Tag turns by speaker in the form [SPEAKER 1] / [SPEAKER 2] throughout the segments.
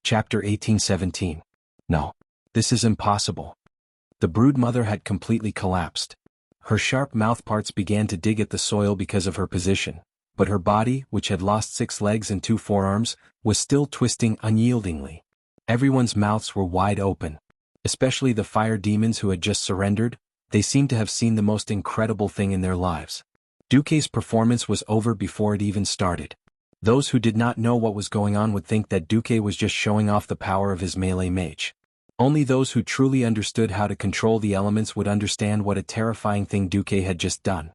[SPEAKER 1] Chapter 1817. No. This is impossible. The brood mother had completely collapsed. Her sharp mouthparts began to dig at the soil because of her position, but her body, which had lost 6 legs and 2 forearms, was still twisting unyieldingly. Everyone's mouths were wide open. Especially the fire demons who had just surrendered. They seemed to have seen the most incredible thing in their lives. Duque's performance was over before it even started. Those who did not know what was going on would think that Duque was just showing off the power of his melee mage. Only those who truly understood how to control the elements would understand what a terrifying thing Duque had just done.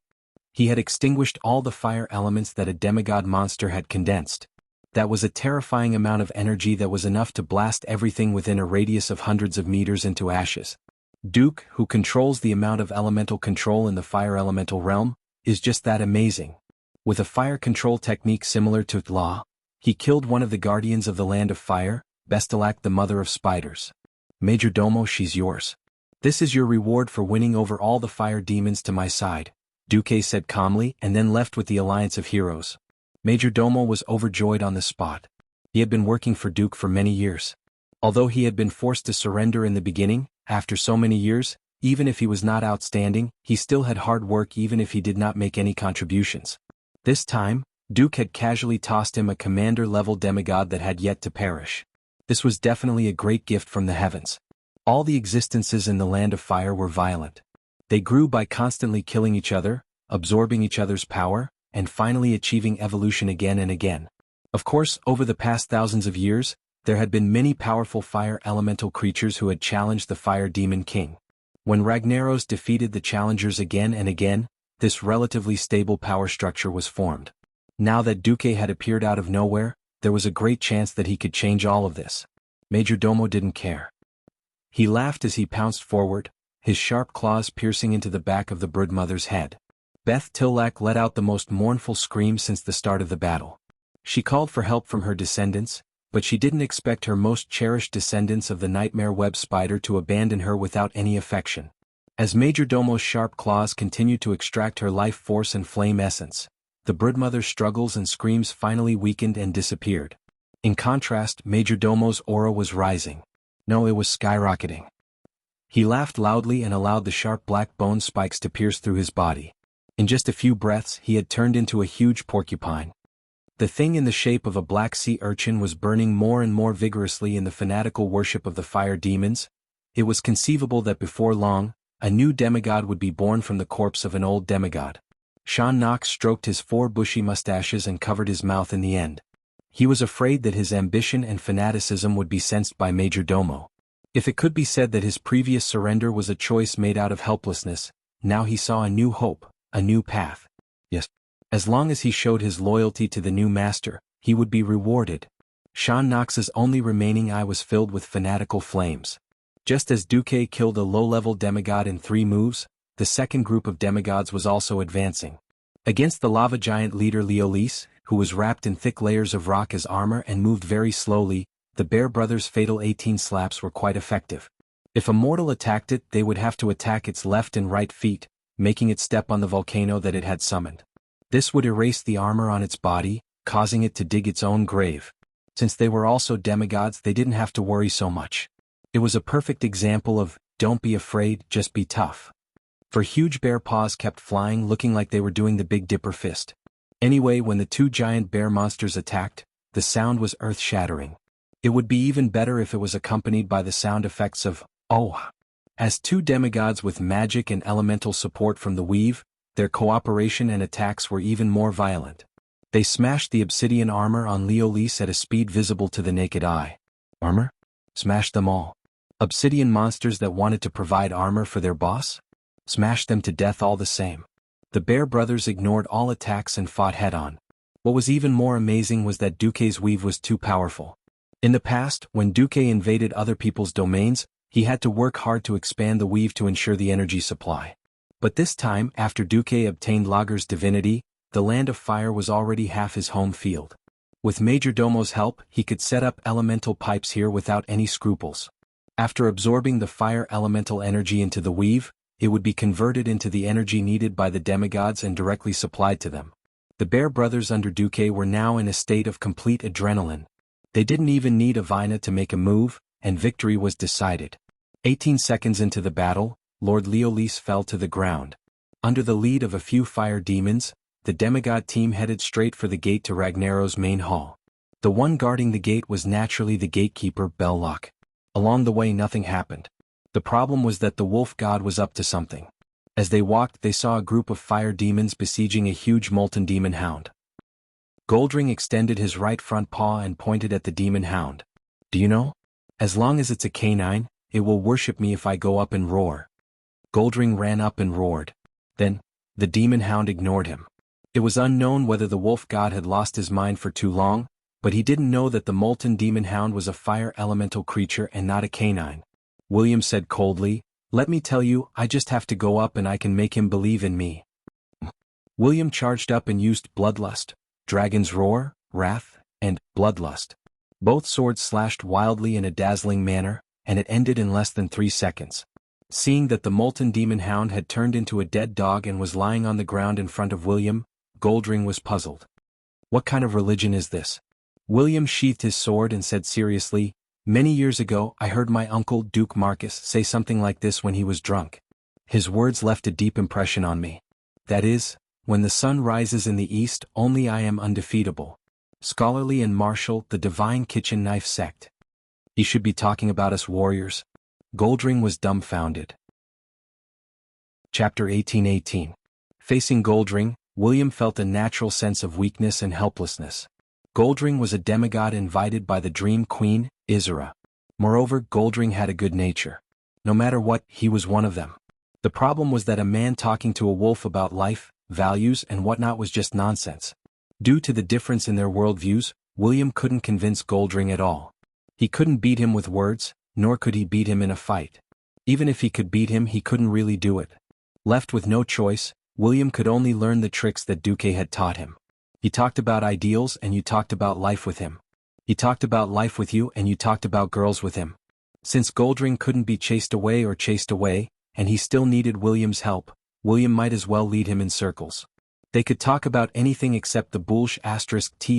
[SPEAKER 1] He had extinguished all the fire elements that a demigod monster had condensed. That was a terrifying amount of energy that was enough to blast everything within a radius of hundreds of meters into ashes. Duke, who controls the amount of elemental control in the fire elemental realm, is just that amazing. With a fire control technique similar to Tla, he killed one of the guardians of the land of fire, Bestelak, the mother of spiders. Major Domo, she's yours. This is your reward for winning over all the fire demons to my side, Duque said calmly, and then left with the alliance of heroes. Major Domo was overjoyed on the spot. He had been working for Duke for many years. Although he had been forced to surrender in the beginning, after so many years, even if he was not outstanding, he still had hard work even if he did not make any contributions. This time, Duke had casually tossed him a commander-level demigod that had yet to perish. This was definitely a great gift from the heavens. All the existences in the land of fire were violent. They grew by constantly killing each other, absorbing each other's power, and finally achieving evolution again and again. Of course, over the past thousands of years, there had been many powerful fire elemental creatures who had challenged the fire demon king. When Ragnaros defeated the challengers again and again, this relatively stable power structure was formed. Now that Duque had appeared out of nowhere, there was a great chance that he could change all of this. Major Domo didn't care. He laughed as he pounced forward, his sharp claws piercing into the back of the broodmother's head. Beth Tilak let out the most mournful scream since the start of the battle. She called for help from her descendants, but she didn't expect her most cherished descendants of the nightmare web spider to abandon her without any affection. As Major Domo's sharp claws continued to extract her life force and flame essence, the broodmother's struggles and screams finally weakened and disappeared. In contrast, Major Domo's aura was rising. No, it was skyrocketing. He laughed loudly and allowed the sharp black bone spikes to pierce through his body. In just a few breaths, he had turned into a huge porcupine. The thing in the shape of a black sea urchin was burning more and more vigorously in the fanatical worship of the fire demons. It was conceivable that before long, a new demigod would be born from the corpse of an old demigod. Sean Knox stroked his 4 bushy mustaches and covered his mouth in the end. He was afraid that his ambition and fanaticism would be sensed by Major Domo. If it could be said that his previous surrender was a choice made out of helplessness, now he saw a new hope, a new path. Yes. As long as he showed his loyalty to the new master, he would be rewarded. Sean Knox's only remaining eye was filled with fanatical flames. Just as Duque killed a low-level demigod in 3 moves, the second group of demigods was also advancing. Against the lava giant leader Leolise, who was wrapped in thick layers of rock as armor and moved very slowly, the Bear Brothers' fatal 18 slaps were quite effective. If a mortal attacked it, they would have to attack its left and right feet, making it step on the volcano that it had summoned. This would erase the armor on its body, causing it to dig its own grave. Since they were also demigods, they didn't have to worry so much. It was a perfect example of, don't be afraid, just be tough. For huge bear paws kept flying, looking like they were doing the Big Dipper fist. Anyway, when the 2 giant bear monsters attacked, the sound was earth-shattering. It would be even better if it was accompanied by the sound effects of, oh. As 2 demigods with magic and elemental support from the weave, their cooperation and attacks were even more violent. They smashed the obsidian armor on Leolise at a speed visible to the naked eye. Armor? Smashed them all. Obsidian monsters that wanted to provide armor for their boss? Smashed them to death all the same. The Bear Brothers ignored all attacks and fought head-on. What was even more amazing was that Duque's weave was too powerful. In the past, when Duque invaded other people's domains, he had to work hard to expand the weave to ensure the energy supply. But this time, after Duque obtained Lager's divinity, the land of fire was already half his home field. With Major Domo's help, he could set up elemental pipes here without any scruples. After absorbing the fire elemental energy into the weave, it would be converted into the energy needed by the demigods and directly supplied to them. The Bear Brothers under Duque were now in a state of complete adrenaline. They didn't even need Avina to make a move, and victory was decided. 18 seconds into the battle, Lord Leolis fell to the ground. Under the lead of a few fire demons, the demigod team headed straight for the gate to Ragnaros's main hall. The one guarding the gate was naturally the gatekeeper, Belloc. Along the way nothing happened. The problem was that the wolf god was up to something. As they walked, they saw a group of fire demons besieging a huge molten demon hound. Goldring extended his right front paw and pointed at the demon hound. "Do you know? As long as it's a canine, it will worship me if I go up and roar." Goldring ran up and roared. Then, the demon hound ignored him. It was unknown whether the wolf god had lost his mind for too long, but he didn't know that the molten demon hound was a fire elemental creature and not a canine. William said coldly, "Let me tell you, I just have to go up and I can make him believe in me." William charged up and used Bloodlust, Dragon's Roar, Wrath, and Bloodlust. Both swords slashed wildly in a dazzling manner, and it ended in less than 3 seconds. Seeing that the molten demon hound had turned into a dead dog and was lying on the ground in front of William, Goldring was puzzled. "What kind of religion is this?" William sheathed his sword and said seriously, "Many years ago I heard my uncle Duke Marcus say something like this when he was drunk. His words left a deep impression on me. That is, when the sun rises in the east, only I am undefeatable. Scholarly and martial, the divine kitchen knife sect. He should be talking about us warriors." Goldring was dumbfounded. Chapter 1818. Facing Goldring, William felt a natural sense of weakness and helplessness. Goldring was a demigod invited by the Dream Queen, Isra. Moreover, Goldring had a good nature. No matter what, he was one of them. The problem was that a man talking to a wolf about life, values and whatnot was just nonsense. Due to the difference in their worldviews, William couldn't convince Goldring at all. He couldn't beat him with words, nor could he beat him in a fight. Even if he could beat him, he couldn't really do it. Left with no choice, William could only learn the tricks that Duque had taught him. He talked about ideals and you talked about life with him. He talked about life with you and you talked about girls with him. Since Goldring couldn't be chased away, and he still needed William's help, William might as well lead him in circles. They could talk about anything except the bullsh**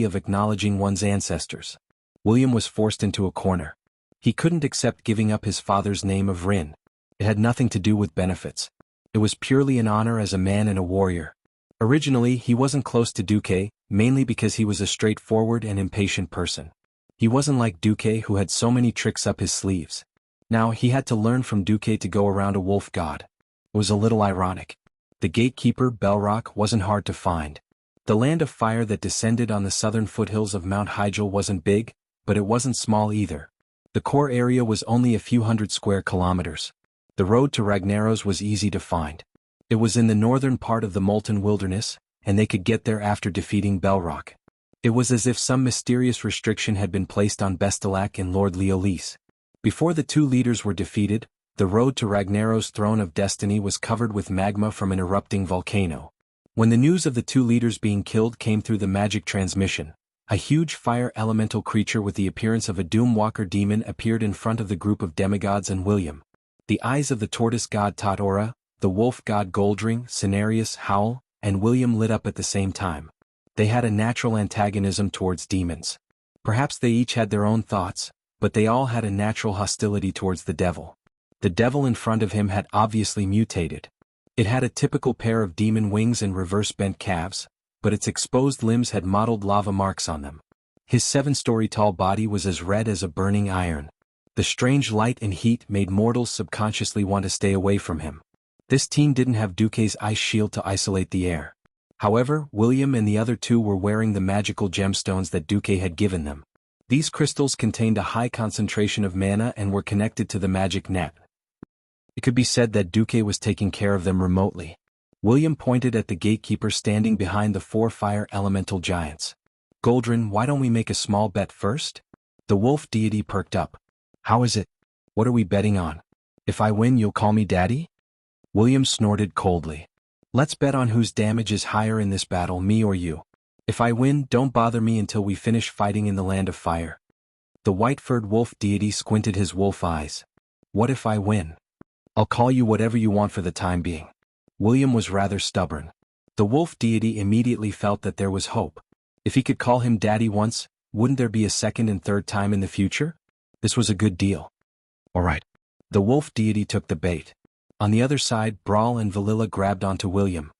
[SPEAKER 1] of acknowledging one's ancestors. William was forced into a corner. He couldn't accept giving up his father's name of Rin. It had nothing to do with benefits. It was purely an honor as a man and a warrior. Originally, he wasn't close to Duque, mainly because he was a straightforward and impatient person. He wasn't like Duque, who had so many tricks up his sleeves. Now he had to learn from Duque to go around a wolf god. It was a little ironic. The gatekeeper, Belrock, wasn't hard to find. The land of fire that descended on the southern foothills of Mount Hygel wasn't big, but it wasn't small either. The core area was only a few hundred square kilometers. The road to Ragnaros was easy to find. It was in the northern part of the Molten Wilderness, and they could get there after defeating Belrock. It was as if some mysterious restriction had been placed on Bestelac and Lord Leolis. Before the two leaders were defeated, the road to Ragnaros' throne of destiny was covered with magma from an erupting volcano. When the news of the two leaders being killed came through the magic transmission, a huge fire elemental creature with the appearance of a Doomwalker demon appeared in front of the group of demigods and William. The eyes of the tortoise god Tatora, the wolf god Goldring, Cenarius, Howl, and William lit up at the same time. They had a natural antagonism towards demons. Perhaps they each had their own thoughts, but they all had a natural hostility towards the devil. The devil in front of him had obviously mutated. It had a typical pair of demon wings and reverse-bent calves, but its exposed limbs had mottled lava marks on them. His 7-story tall body was as red as a burning iron. The strange light and heat made mortals subconsciously want to stay away from him. This team didn't have Duque's ice shield to isolate the air. However, William and the other two were wearing the magical gemstones that Duque had given them. These crystals contained a high concentration of mana and were connected to the magic net. It could be said that Duque was taking care of them remotely. William pointed at the gatekeeper standing behind the 4 fire elemental giants. "Goldring, why don't we make a small bet first?" The wolf deity perked up. "How is it? What are we betting on? If I win, you'll call me daddy?" William snorted coldly. "Let's bet on whose damage is higher in this battle, me or you. If I win, don't bother me until we finish fighting in the land of fire." The white-furred wolf deity squinted his wolf eyes. "What if I win? I'll call you whatever you want for the time being." William was rather stubborn. The wolf deity immediately felt that there was hope. If he could call him daddy once, wouldn't there be a second and third time in the future? This was a good deal. Alright. The wolf deity took the bait. On the other side, Brawl and Valilla grabbed onto William.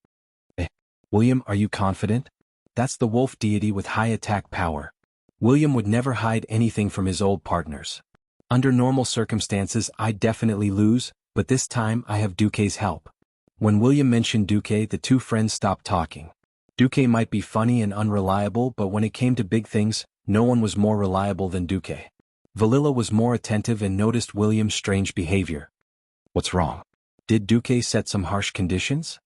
[SPEAKER 1] William, are you confident? That's the wolf deity with high attack power. William would never hide anything from his old partners. Under normal circumstances, I'd definitely lose, but this time I have Duque's help. When William mentioned Duque, the two friends stopped talking. Duque might be funny and unreliable, but when it came to big things, no one was more reliable than Duque. Valilla was more attentive and noticed William's strange behavior. What's wrong? Did Duque set some harsh conditions?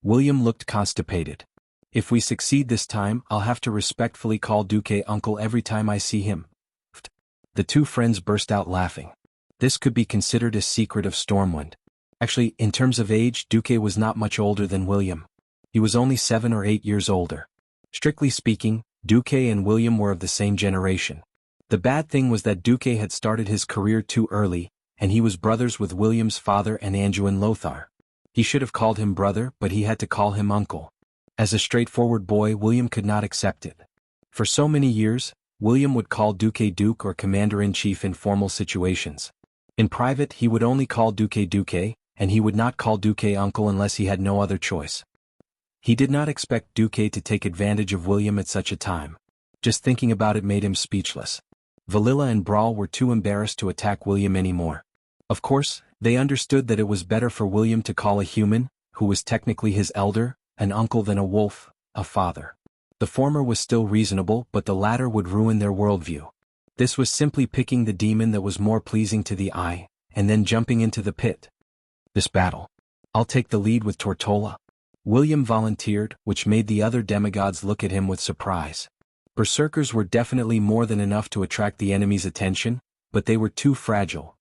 [SPEAKER 1] William looked constipated. If we succeed this time, I'll have to respectfully call Duque uncle every time I see him. The two friends burst out laughing. This could be considered a secret of Stormwind. Actually, in terms of age, Duque was not much older than William. He was only 7 or 8 years older. Strictly speaking, Duque and William were of the same generation. The bad thing was that Duque had started his career too early, and he was brothers with William's father and Anduin Lothar. He should have called him brother, but he had to call him uncle. As a straightforward boy, William could not accept it. For so many years, William would call Duque Duke or Commander-in-Chief in formal situations. In private, he would only call Duque Duque, and he would not call Duque uncle unless he had no other choice. He did not expect Duque to take advantage of William at such a time. Just thinking about it made him speechless. Valilla and Brawl were too embarrassed to attack William anymore. Of course, they understood that it was better for William to call a human, who was technically his elder, an uncle than a wolf, a father. The former was still reasonable, but the latter would ruin their worldview. This was simply picking the demon that was more pleasing to the eye, and then jumping into the pit. This battle. I'll take the lead with Tortola. William volunteered, which made the other demigods look at him with surprise. Berserkers were definitely more than enough to attract the enemy's attention, but they were too fragile.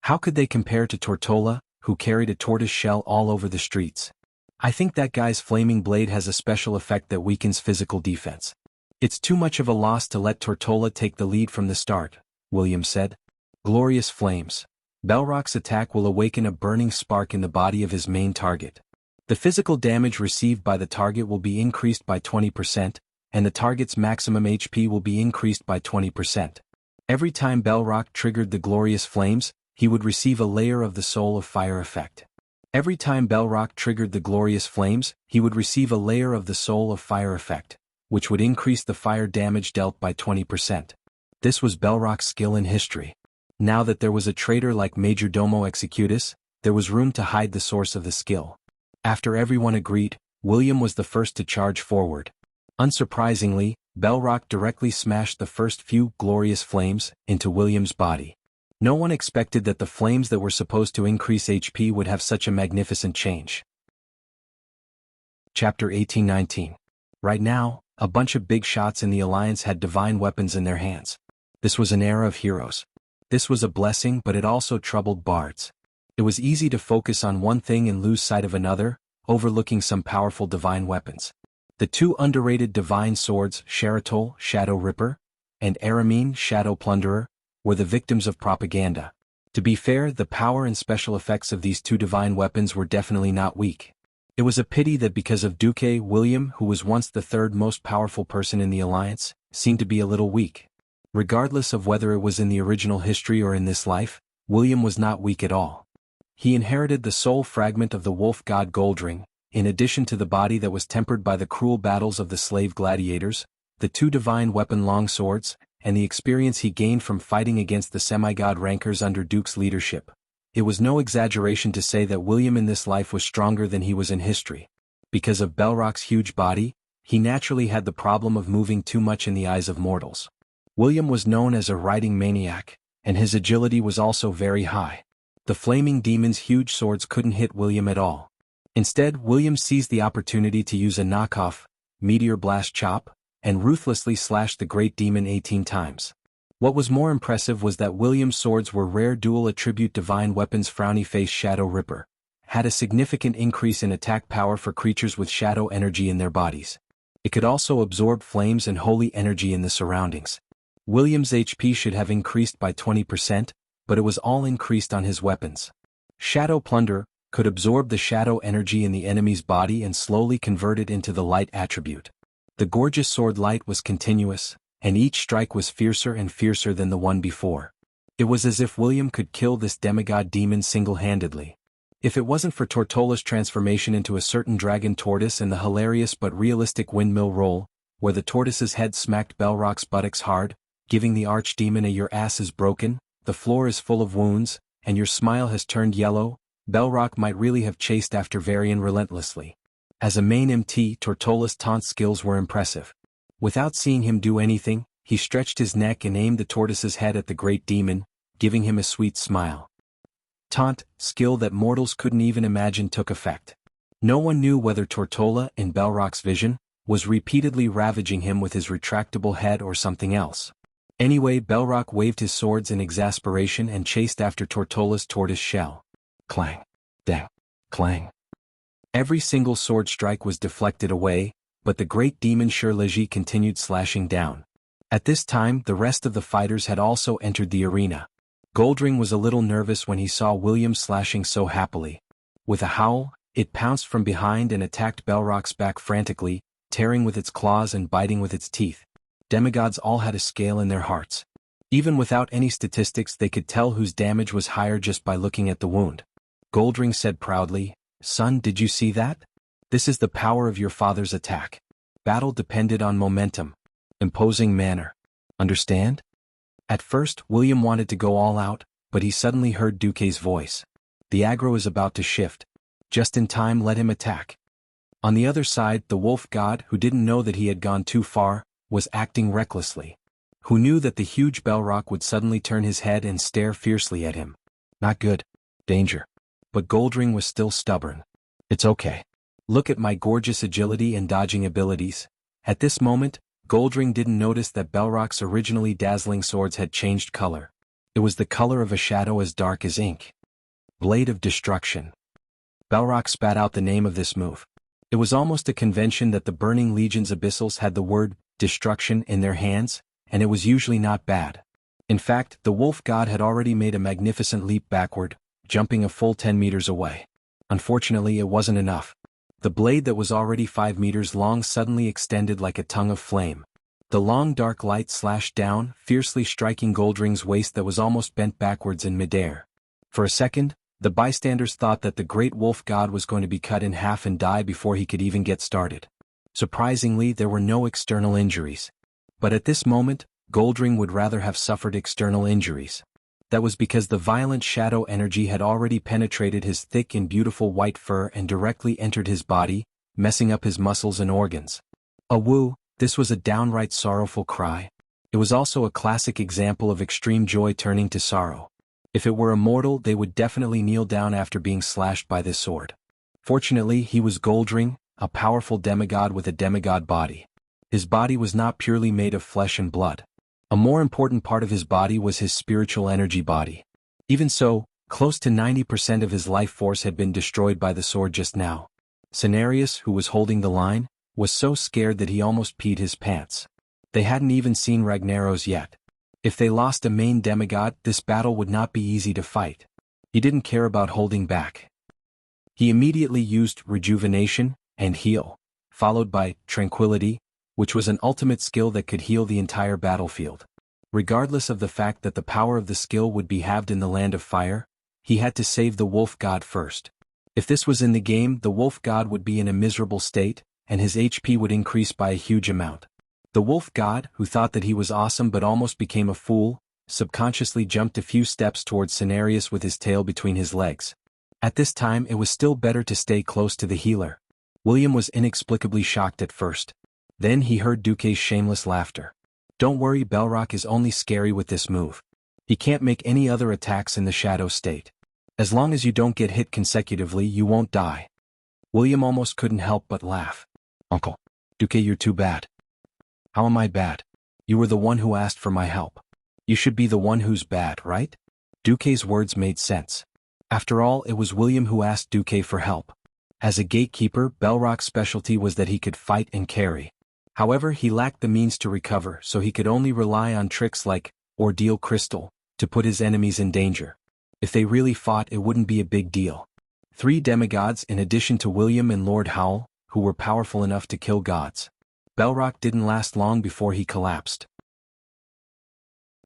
[SPEAKER 1] How could they compare to Tortola, who carried a tortoise shell all over the streets? I think that guy's flaming blade has a special effect that weakens physical defense. It's too much of a loss to let Tortola take the lead from the start, William said. Glorious flames. Belrock's attack will awaken a burning spark in the body of his main target. The physical damage received by the target will be increased by 20%, and the target's maximum HP will be increased by 20%. Every time Belrock triggered the glorious flames, he would receive a layer of the Soul of Fire effect. Every time Belrock triggered the glorious flames, he would receive a layer of the Soul of Fire effect, which would increase the fire damage dealt by 20%. This was Belrock's skill in history. Now that there was a traitor like Majordomo Executus, there was room to hide the source of the skill. After everyone agreed, William was the first to charge forward. Unsurprisingly, Belrock directly smashed the first few glorious flames into William's body. No one expected that the flames that were supposed to increase HP would have such a magnificent change. Chapter 18-19. Right now, a bunch of big shots in the Alliance had divine weapons in their hands. This was an era of heroes. This was a blessing, but it also troubled bards. It was easy to focus on one thing and lose sight of another, overlooking some powerful divine weapons. The two underrated divine swords, Sharatol, Shadow Ripper, and Aramine, Shadow Plunderer, were the victims of propaganda. To be fair, the power and special effects of these two divine weapons were definitely not weak. It was a pity that because of Duque, William, who was once the third most powerful person in the Alliance, seemed to be a little weak. Regardless of whether it was in the original history or in this life, William was not weak at all. He inherited the soul fragment of the wolf god Goldring, in addition to the body that was tempered by the cruel battles of the slave gladiators, the two divine weapon longswords, and the experience he gained from fighting against the semi-god rankers under Duke's leadership. It was no exaggeration to say that William in this life was stronger than he was in history. Because of Belrock's huge body, he naturally had the problem of moving too much in the eyes of mortals. William was known as a riding maniac, and his agility was also very high. The flaming demon's huge swords couldn't hit William at all. Instead, William seized the opportunity to use a knockoff, Meteor Blast Chop, and ruthlessly slashed the great demon 18 times. What was more impressive was that William's swords were rare dual attribute divine weapons. Frowny Face Shadow Ripper had a significant increase in attack power for creatures with shadow energy in their bodies. It could also absorb flames and holy energy in the surroundings. William's HP should have increased by 20%, but it was all increased on his weapons. Shadow Plunder could absorb the shadow energy in the enemy's body and slowly convert it into the light attribute. The gorgeous sword light was continuous, and each strike was fiercer and fiercer than the one before. It was as if William could kill this demigod demon single-handedly. If it wasn't for Tortola's transformation into a certain dragon tortoise and the hilarious but realistic windmill roll, where the tortoise's head smacked Belrock's buttocks hard, giving the archdemon a "your ass is broken, the floor is full of wounds, and your smile has turned yellow," Belrock might really have chased after Varian relentlessly. As a main MT, Tortola's taunt skills were impressive. Without seeing him do anything, he stretched his neck and aimed the tortoise's head at the great demon, giving him a sweet smile. Taunt, skill that mortals couldn't even imagine, took effect. No one knew whether Tortola, in Belrock's vision, was repeatedly ravaging him with his retractable head or something else. Anyway, Belrock waved his swords in exasperation and chased after Tortola's tortoise shell. Clang. Dang. Clang. Every single sword strike was deflected away, but the great demon Shirleji continued slashing down. At this time, the rest of the fighters had also entered the arena. Goldring was a little nervous when he saw William slashing so happily. With a howl, it pounced from behind and attacked Belrock's back frantically, tearing with its claws and biting with its teeth. Demigods all had a scale in their hearts. Even without any statistics, they could tell whose damage was higher just by looking at the wound. Goldring said proudly, "Son, did you see that? This is the power of your father's attack. Battle depended on momentum. Imposing manner. Understand?" At first, William wanted to go all out, but he suddenly heard Duque's voice. "The aggro is about to shift. Just in time, let him attack." On the other side, the wolf god, who didn't know that he had gone too far, was acting recklessly. Who knew that the huge Belrock would suddenly turn his head and stare fiercely at him. Not good. Danger. But Goldring was still stubborn. "It's okay. Look at my gorgeous agility and dodging abilities." At this moment, Goldring didn't notice that Belrock's originally dazzling swords had changed color. It was the color of a shadow as dark as ink. Blade of Destruction. Belrock spat out the name of this move. It was almost a convention that the Burning Legion's abyssals had the word destruction in their hands, and it was usually not bad. In fact, the wolf god had already made a magnificent leap backward, jumping a full 10 meters away. Unfortunately, it wasn't enough. The blade that was already 5 meters long suddenly extended like a tongue of flame. The long dark light slashed down, fiercely striking Goldring's waist that was almost bent backwards in midair. For a second, the bystanders thought that the great wolf god was going to be cut in half and die before he could even get started. Surprisingly, there were no external injuries. But at this moment, Goldring would rather have suffered external injuries. That was because the violent shadow energy had already penetrated his thick and beautiful white fur and directly entered his body, messing up his muscles and organs. Woo, this was a downright sorrowful cry. It was also a classic example of extreme joy turning to sorrow. If it were a mortal, they would definitely kneel down after being slashed by this sword. Fortunately, he was Goldring, a powerful demigod with a demigod body. His body was not purely made of flesh and blood. A more important part of his body was his spiritual energy body. Even so, close to 90% of his life force had been destroyed by the sword just now. Cenarius, who was holding the line, was so scared that he almost peed his pants. They hadn't even seen Ragnaros yet. If they lost a main demigod, this battle would not be easy to fight. He didn't care about holding back. He immediately used Rejuvenation and Heal, followed by Tranquility, which was an ultimate skill that could heal the entire battlefield. Regardless of the fact that the power of the skill would be halved in the Land of Fire, he had to save the wolf god first. If this was in the game, the wolf god would be in a miserable state, and his HP would increase by a huge amount. The wolf god, who thought that he was awesome but almost became a fool, subconsciously jumped a few steps towards Cenarius with his tail between his legs. At this time, it was still better to stay close to the healer. William was inexplicably shocked at first. Then he heard Duque's shameless laughter. "Don't worry, Belrock is only scary with this move. He can't make any other attacks in the shadow state. As long as you don't get hit consecutively, you won't die." William almost couldn't help but laugh. "Uncle Duque, you're too bad." "How am I bad? You were the one who asked for my help. You should be the one who's bad, right?" Duque's words made sense. After all, it was William who asked Duque for help. As a gatekeeper, Belrock's specialty was that he could fight and carry. However, he lacked the means to recover, so he could only rely on tricks like Ordeal Crystal to put his enemies in danger. If they really fought, it wouldn't be a big deal. 3 demigods in addition to William and Lord Howl, who were powerful enough to kill gods. Belrock didn't last long before he collapsed.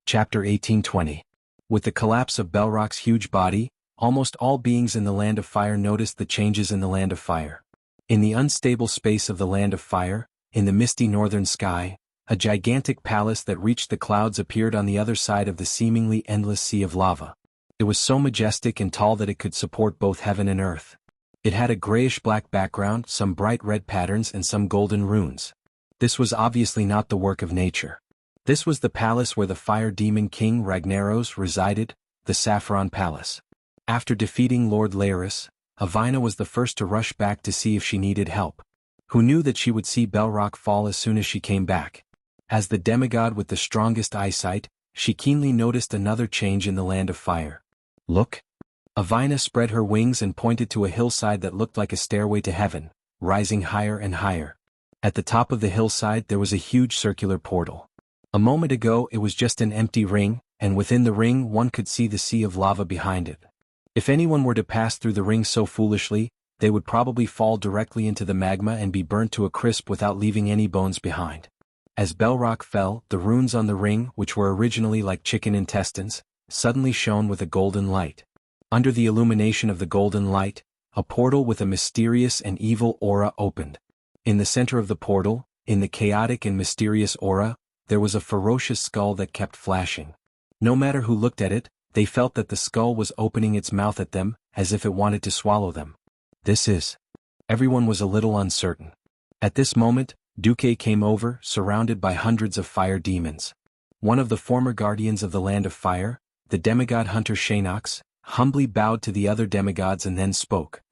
[SPEAKER 1] Chapter 1820. With the collapse of Belrock's huge body, almost all beings in the Land of Fire noticed the changes in the Land of Fire. In the unstable space of the Land of Fire, in the misty northern sky, a gigantic palace that reached the clouds appeared on the other side of the seemingly endless sea of lava. It was so majestic and tall that it could support both heaven and earth. It had a grayish-black background, some bright red patterns and some golden runes. This was obviously not the work of nature. This was the palace where the fire demon king Ragnaros resided, the Saffron Palace. After defeating Lord Laeris, Avina was the first to rush back to see if she needed help. Who knew that she would see Belrock fall as soon as she came back? As the demigod with the strongest eyesight, she keenly noticed another change in the Land of Fire. Look! Avina spread her wings and pointed to a hillside that looked like a stairway to heaven, rising higher and higher. At the top of the hillside there was a huge circular portal. A moment ago it was just an empty ring, and within the ring one could see the sea of lava behind it. If anyone were to pass through the ring so foolishly, they would probably fall directly into the magma and be burnt to a crisp without leaving any bones behind. As Belrock fell, the runes on the ring, which were originally like chicken intestines, suddenly shone with a golden light. Under the illumination of the golden light, a portal with a mysterious and evil aura opened. In the center of the portal, in the chaotic and mysterious aura, there was a ferocious skull that kept flashing. No matter who looked at it, they felt that the skull was opening its mouth at them, as if it wanted to swallow them. This is. Everyone was a little uncertain. At this moment, Duque came over, surrounded by hundreds of fire demons. One of the former guardians of the Land of Fire, the demigod hunter Shanox, humbly bowed to the other demigods and then spoke.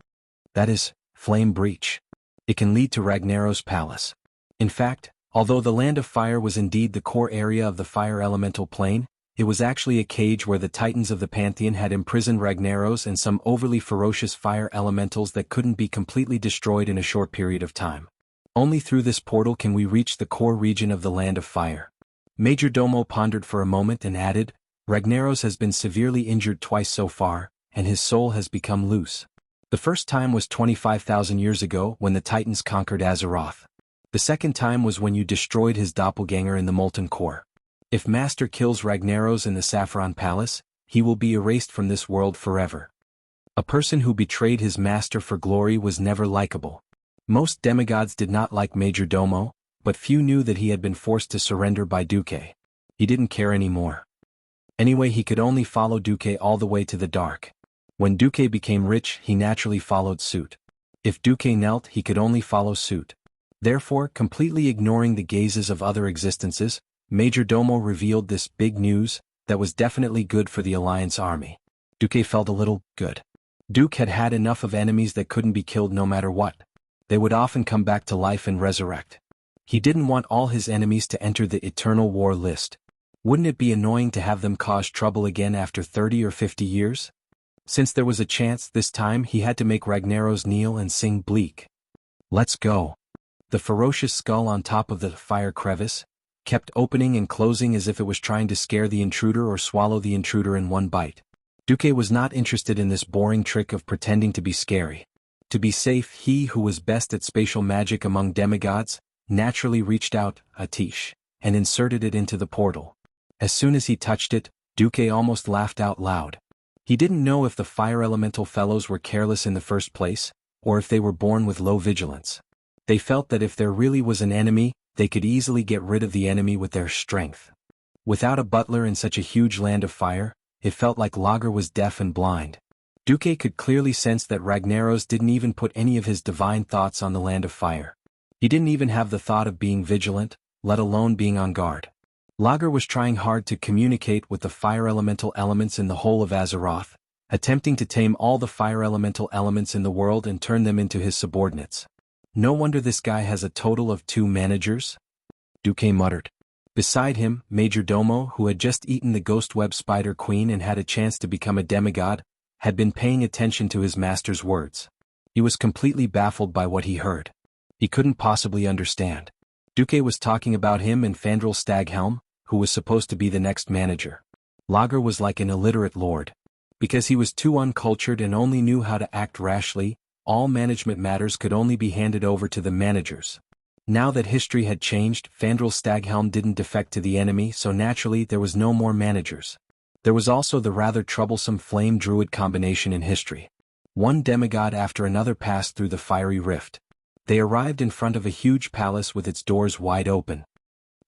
[SPEAKER 1] That is, flame breach. It can lead to Ragnaros' palace. In fact, although the Land of Fire was indeed the core area of the fire elemental plane, it was actually a cage where the titans of the Pantheon had imprisoned Ragnaros and some overly ferocious fire elementals that couldn't be completely destroyed in a short period of time. Only through this portal can we reach the core region of the Land of Fire. Majordomo pondered for a moment and added, Ragnaros has been severely injured twice so far, and his soul has become loose. The first time was 25,000 years ago when the Titans conquered Azeroth. The second time was when you destroyed his doppelganger in the Molten Core. If Master kills Ragnaros in the Saffron Palace, he will be erased from this world forever. A person who betrayed his master for glory was never likable. Most demigods did not like Majordomo, but few knew that he had been forced to surrender by Duque. He didn't care anymore. Anyway, he could only follow Duque all the way to the dark. When Duque became rich, he naturally followed suit. If Duque knelt, he could only follow suit. Therefore, completely ignoring the gazes of other existences, Majordomo revealed this big news that was definitely good for the Alliance army. Duque felt a little good. Duque had had enough of enemies that couldn't be killed no matter what. They would often come back to life and resurrect. He didn't want all his enemies to enter the Eternal War list. Wouldn't it be annoying to have them cause trouble again after 30 or 50 years? Since there was a chance this time, he had to make Ragnaros kneel and sing Bleak. Let's go. The ferocious skull on top of the fire crevice kept opening and closing as if it was trying to scare the intruder or swallow the intruder in one bite. Duque was not interested in this boring trick of pretending to be scary. To be safe, he who was best at spatial magic among demigods naturally reached out a tish and inserted it into the portal. As soon as he touched it, Duque almost laughed out loud. He didn't know if the fire elemental fellows were careless in the first place, or if they were born with low vigilance. They felt that if there really was an enemy, they could easily get rid of the enemy with their strength. Without a butler in such a huge Land of Fire, it felt like Lager was deaf and blind. Duque could clearly sense that Ragnaros didn't even put any of his divine thoughts on the Land of Fire. He didn't even have the thought of being vigilant, let alone being on guard. Lager was trying hard to communicate with the fire elemental elements in the whole of Azeroth, attempting to tame all the fire elemental elements in the world and turn them into his subordinates. No wonder this guy has a total of 2 managers? Duque muttered. Beside him, Majordomo, who had just eaten the ghost web spider queen and had a chance to become a demigod, had been paying attention to his master's words. He was completely baffled by what he heard. He couldn't possibly understand. Duque was talking about him and Fandral Staghelm, who was supposed to be the next manager. Lager was like an illiterate lord. Because he was too uncultured and only knew how to act rashly, all management matters could only be handed over to the managers. Now that history had changed, Fandral Staghelm didn't defect to the enemy, so naturally there was no more managers. There was also the rather troublesome Flame Druid combination in history. One demigod after another passed through the fiery rift. They arrived in front of a huge palace with its doors wide open.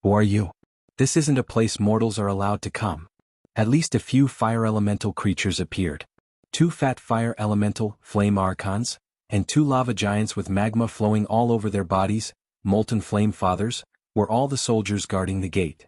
[SPEAKER 1] "Who are you? This isn't a place mortals are allowed to come." At least a few fire elemental creatures appeared. 2 fat fire elemental, flame archons, and 2 lava giants with magma flowing all over their bodies, molten flame fathers, were all the soldiers guarding the gate.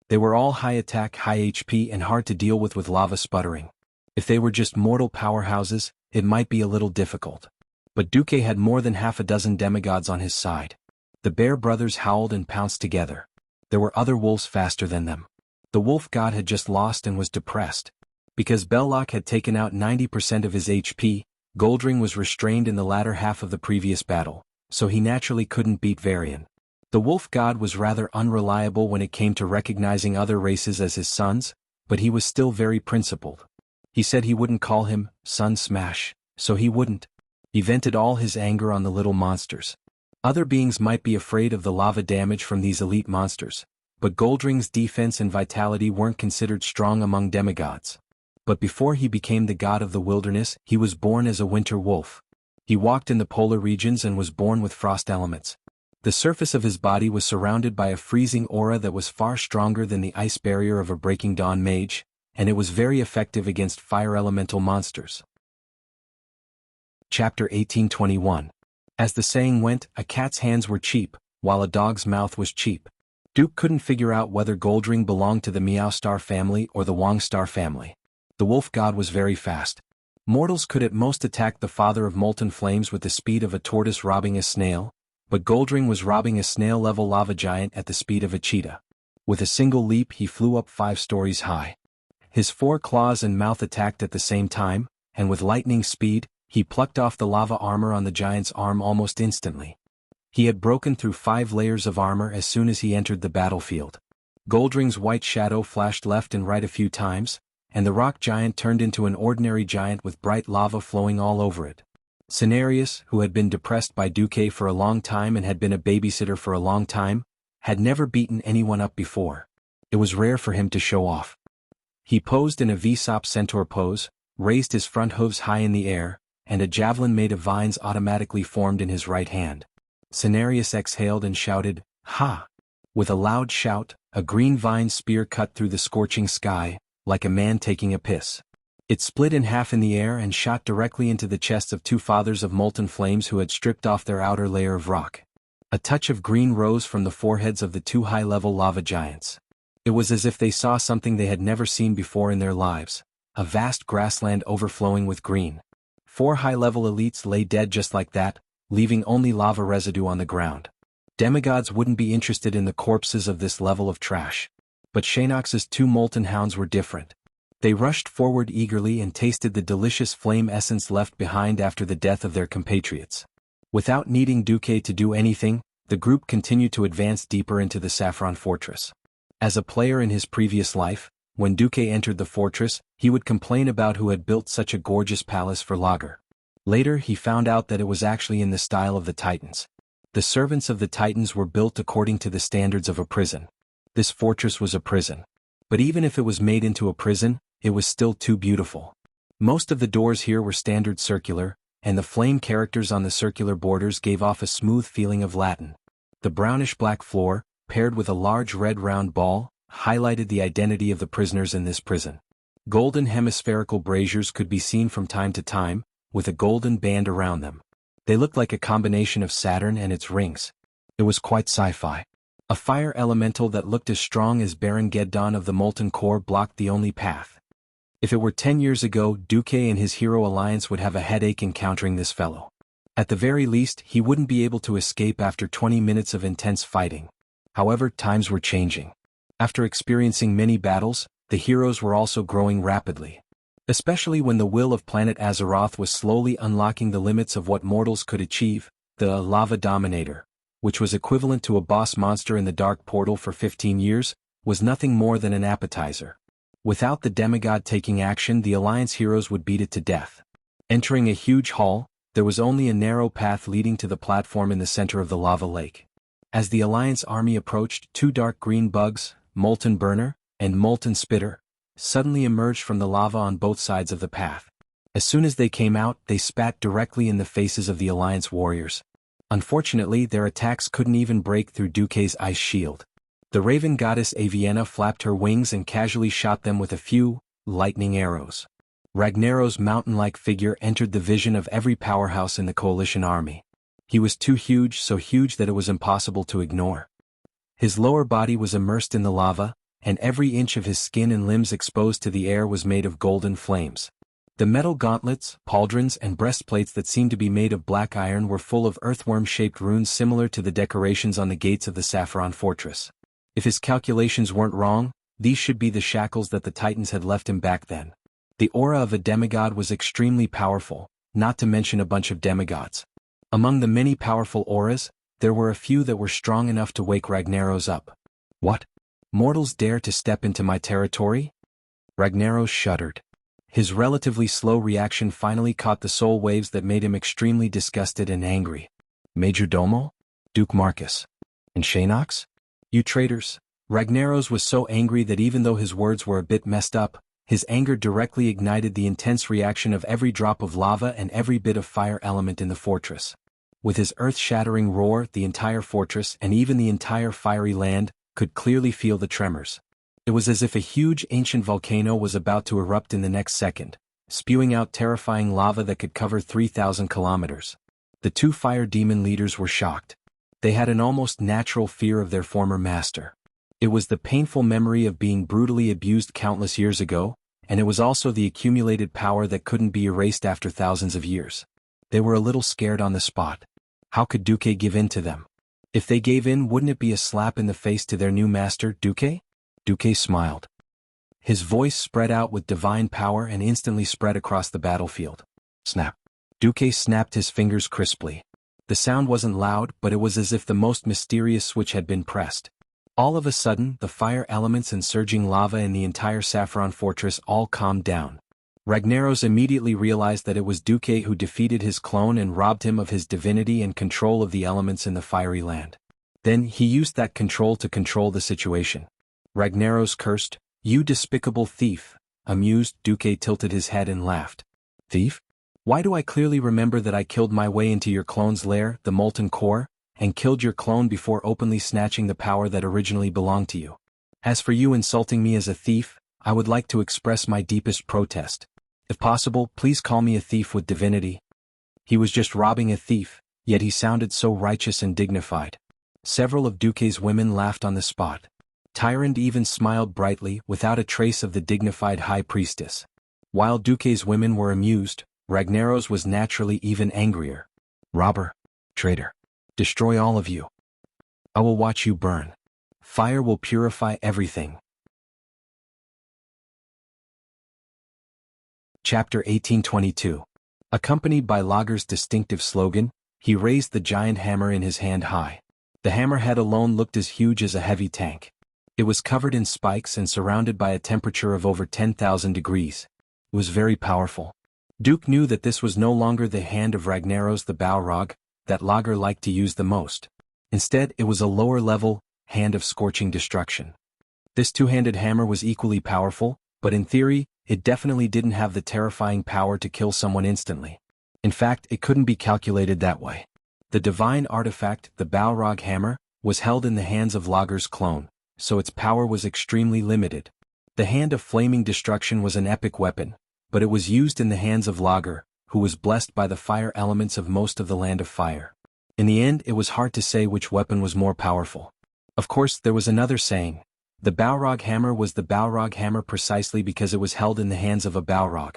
[SPEAKER 1] They were all high attack, high HP and hard to deal with lava sputtering. If they were just mortal powerhouses, it might be a little difficult. But Duque had more than half a dozen demigods on his side. The bear brothers howled and pounced together. There were other wolves faster than them. The wolf god had just lost and was depressed. Because Belloc had taken out 90% of his HP, Goldring was restrained in the latter half of the previous battle, so he naturally couldn't beat Varian. The wolf god was rather unreliable when it came to recognizing other races as his sons, but he was still very principled. He said he wouldn't call him Sun Smash, so he wouldn't. He vented all his anger on the little monsters. Other beings might be afraid of the lava damage from these elite monsters, but Goldring's defense and vitality weren't considered strong among demigods. But before he became the god of the wilderness, he was born as a winter wolf. He walked in the polar regions and was born with frost elements. The surface of his body was surrounded by a freezing aura that was far stronger than the ice barrier of a Breaking Dawn mage, and it was very effective against fire elemental monsters. Chapter 1821. As the saying went, a cat's hands were cheap, while a dog's mouth was cheap. Duke couldn't figure out whether Goldring belonged to the Meowstar family or the Wongstar family. The wolf god was very fast. Mortals could at most attack the father of molten flames with the speed of a tortoise robbing a snail, but Goldring was robbing a snail-level lava giant at the speed of a cheetah. With a single leap he flew up 5 stories high. His 4 claws and mouth attacked at the same time, and with lightning speed, he plucked off the lava armor on the giant's arm almost instantly. He had broken through 5 layers of armor as soon as he entered the battlefield. Goldring's white shadow flashed left and right a few times, and the rock giant turned into an ordinary giant with bright lava flowing all over it. Cenarius, who had been depressed by Duque for a long time and had been a babysitter for a long time, had never beaten anyone up before. It was rare for him to show off. He posed in a Vsop centaur pose, raised his front hooves high in the air, and a javelin made of vines automatically formed in his right hand. Cenarius exhaled and shouted, "Ha!" With a loud shout, a green vine spear cut through the scorching sky, like a man taking a piss. It split in half in the air and shot directly into the chests of 2 fathers of molten flames who had stripped off their outer layer of rock. A touch of green rose from the foreheads of the 2 high-level lava giants. It was as if they saw something they had never seen before in their lives, a vast grassland overflowing with green. 4 high-level elites lay dead just like that, leaving only lava residue on the ground. Demigods wouldn't be interested in the corpses of this level of trash. But Shanox's 2 molten hounds were different. They rushed forward eagerly and tasted the delicious flame essence left behind after the death of their compatriots. Without needing Duque to do anything, the group continued to advance deeper into the Saffron Fortress. As a player in his previous life, when Duque entered the fortress, he would complain about who had built such a gorgeous palace for Lager. Later he found out that it was actually in the style of the Titans. The servants of the Titans were built according to the standards of a prison. This fortress was a prison. But even if it was made into a prison, it was still too beautiful. Most of the doors here were standard circular, and the flame characters on the circular borders gave off a smooth feeling of Latin. The brownish-black floor, paired with a large red round ball, highlighted the identity of the prisoners in this prison. Golden hemispherical braziers could be seen from time to time, with a golden band around them. They looked like a combination of Saturn and its rings. It was quite sci-fi. A fire elemental that looked as strong as Baron Geddon of the Molten Core blocked the only path. If it were 10 years ago, Duque and his hero alliance would have a headache encountering this fellow. At the very least, he wouldn't be able to escape after 20 minutes of intense fighting. However, times were changing. After experiencing many battles, the heroes were also growing rapidly. Especially when the will of planet Azeroth was slowly unlocking the limits of what mortals could achieve, the Lava Dominator, which was equivalent to a boss monster in the Dark Portal for 15 years, was nothing more than an appetizer. Without the demigod taking action, the Alliance heroes would beat it to death. Entering a huge hall, there was only a narrow path leading to the platform in the center of the lava lake. As the Alliance army approached, two dark green bugs, Molten Burner and Molten Spitter, suddenly emerged from the lava on both sides of the path. As soon as they came out, they spat directly in the faces of the Alliance warriors. Unfortunately, their attacks couldn't even break through Duque's ice shield. The raven goddess Avienna flapped her wings and casually shot them with a few lightning arrows. Ragnaros's mountain-like figure entered the vision of every powerhouse in the coalition army. He was too huge, so huge that it was impossible to ignore. His lower body was immersed in the lava, and every inch of his skin and limbs exposed to the air was made of golden flames. The metal gauntlets, pauldrons, and breastplates that seemed to be made of black iron were full of earthworm-shaped runes similar to the decorations on the gates of the Saffron Fortress. If his calculations weren't wrong, these should be the shackles that the Titans had left him back then. The aura of a demigod was extremely powerful, not to mention a bunch of demigods. Among the many powerful auras, there were a few that were strong enough to wake Ragnaros up. What? Mortals dare to step into my territory? Ragnaros shuddered. His relatively slow reaction finally caught the soul waves that made him extremely disgusted and angry. Major Domo? Duke Marcus? And Shaynox? You traitors! Ragnaros was so angry that even though his words were a bit messed up, his anger directly ignited the intense reaction of every drop of lava and every bit of fire element in the fortress. With his earth-shattering roar, the entire fortress and even the entire fiery land could clearly feel the tremors. It was as if a huge ancient volcano was about to erupt in the next second, spewing out terrifying lava that could cover 3,000 kilometers. The two fire demon leaders were shocked. They had an almost natural fear of their former master. It was the painful memory of being brutally abused countless years ago, and it was also the accumulated power that couldn't be erased after thousands of years. They were a little scared on the spot. How could Duque give in to them? If they gave in, wouldn't it be a slap in the face to their new master, Duque? Duque smiled. His voice spread out with divine power and instantly spread across the battlefield. Snap. Duque snapped his fingers crisply. The sound wasn't loud, but it was as if the most mysterious switch had been pressed. All of a sudden, the fire elements and surging lava in the entire Saffron Fortress all calmed down. Ragnaros immediately realized that it was Duque who defeated his clone and robbed him of his divinity and control of the elements in the fiery land. Then he used that control to control the situation. Ragnaros cursed, "You despicable thief." Amused, Duque tilted his head and laughed. Thief? Why do I clearly remember that I killed my way into your clone's lair, the Molten Core, and killed your clone before openly snatching the power that originally belonged to you. As for you insulting me as a thief, I would like to express my deepest protest. If possible, please call me a thief with divinity. He was just robbing a thief, yet he sounded so righteous and dignified. Several of Duque's women laughed on the spot. Tyrande even smiled brightly, without a trace of the dignified high priestess. While Duque's women were amused, Ragnaros was naturally even angrier. Robber. Traitor. Destroy all of you. I will watch you burn. Fire will purify everything. Chapter 1822. Accompanied by Lager's distinctive slogan, he raised the giant hammer in his hand high. The hammerhead alone looked as huge as a heavy tank. It was covered in spikes and surrounded by a temperature of over 10,000 degrees. It was very powerful. Duke knew that this was no longer the hand of Ragnaros the Balrog that Lager liked to use the most. Instead, it was a lower-level hand of scorching destruction. This two-handed hammer was equally powerful, but in theory, it definitely didn't have the terrifying power to kill someone instantly. In fact, it couldn't be calculated that way. The divine artifact, the Balrog hammer, was held in the hands of Lager's clone, so its power was extremely limited. The hand of flaming destruction was an epic weapon, but it was used in the hands of Lager, who was blessed by the fire elements of most of the Land of Fire. In the end, it was hard to say which weapon was more powerful. Of course, there was another saying. The Balrog hammer was the Balrog hammer precisely because it was held in the hands of a Balrog.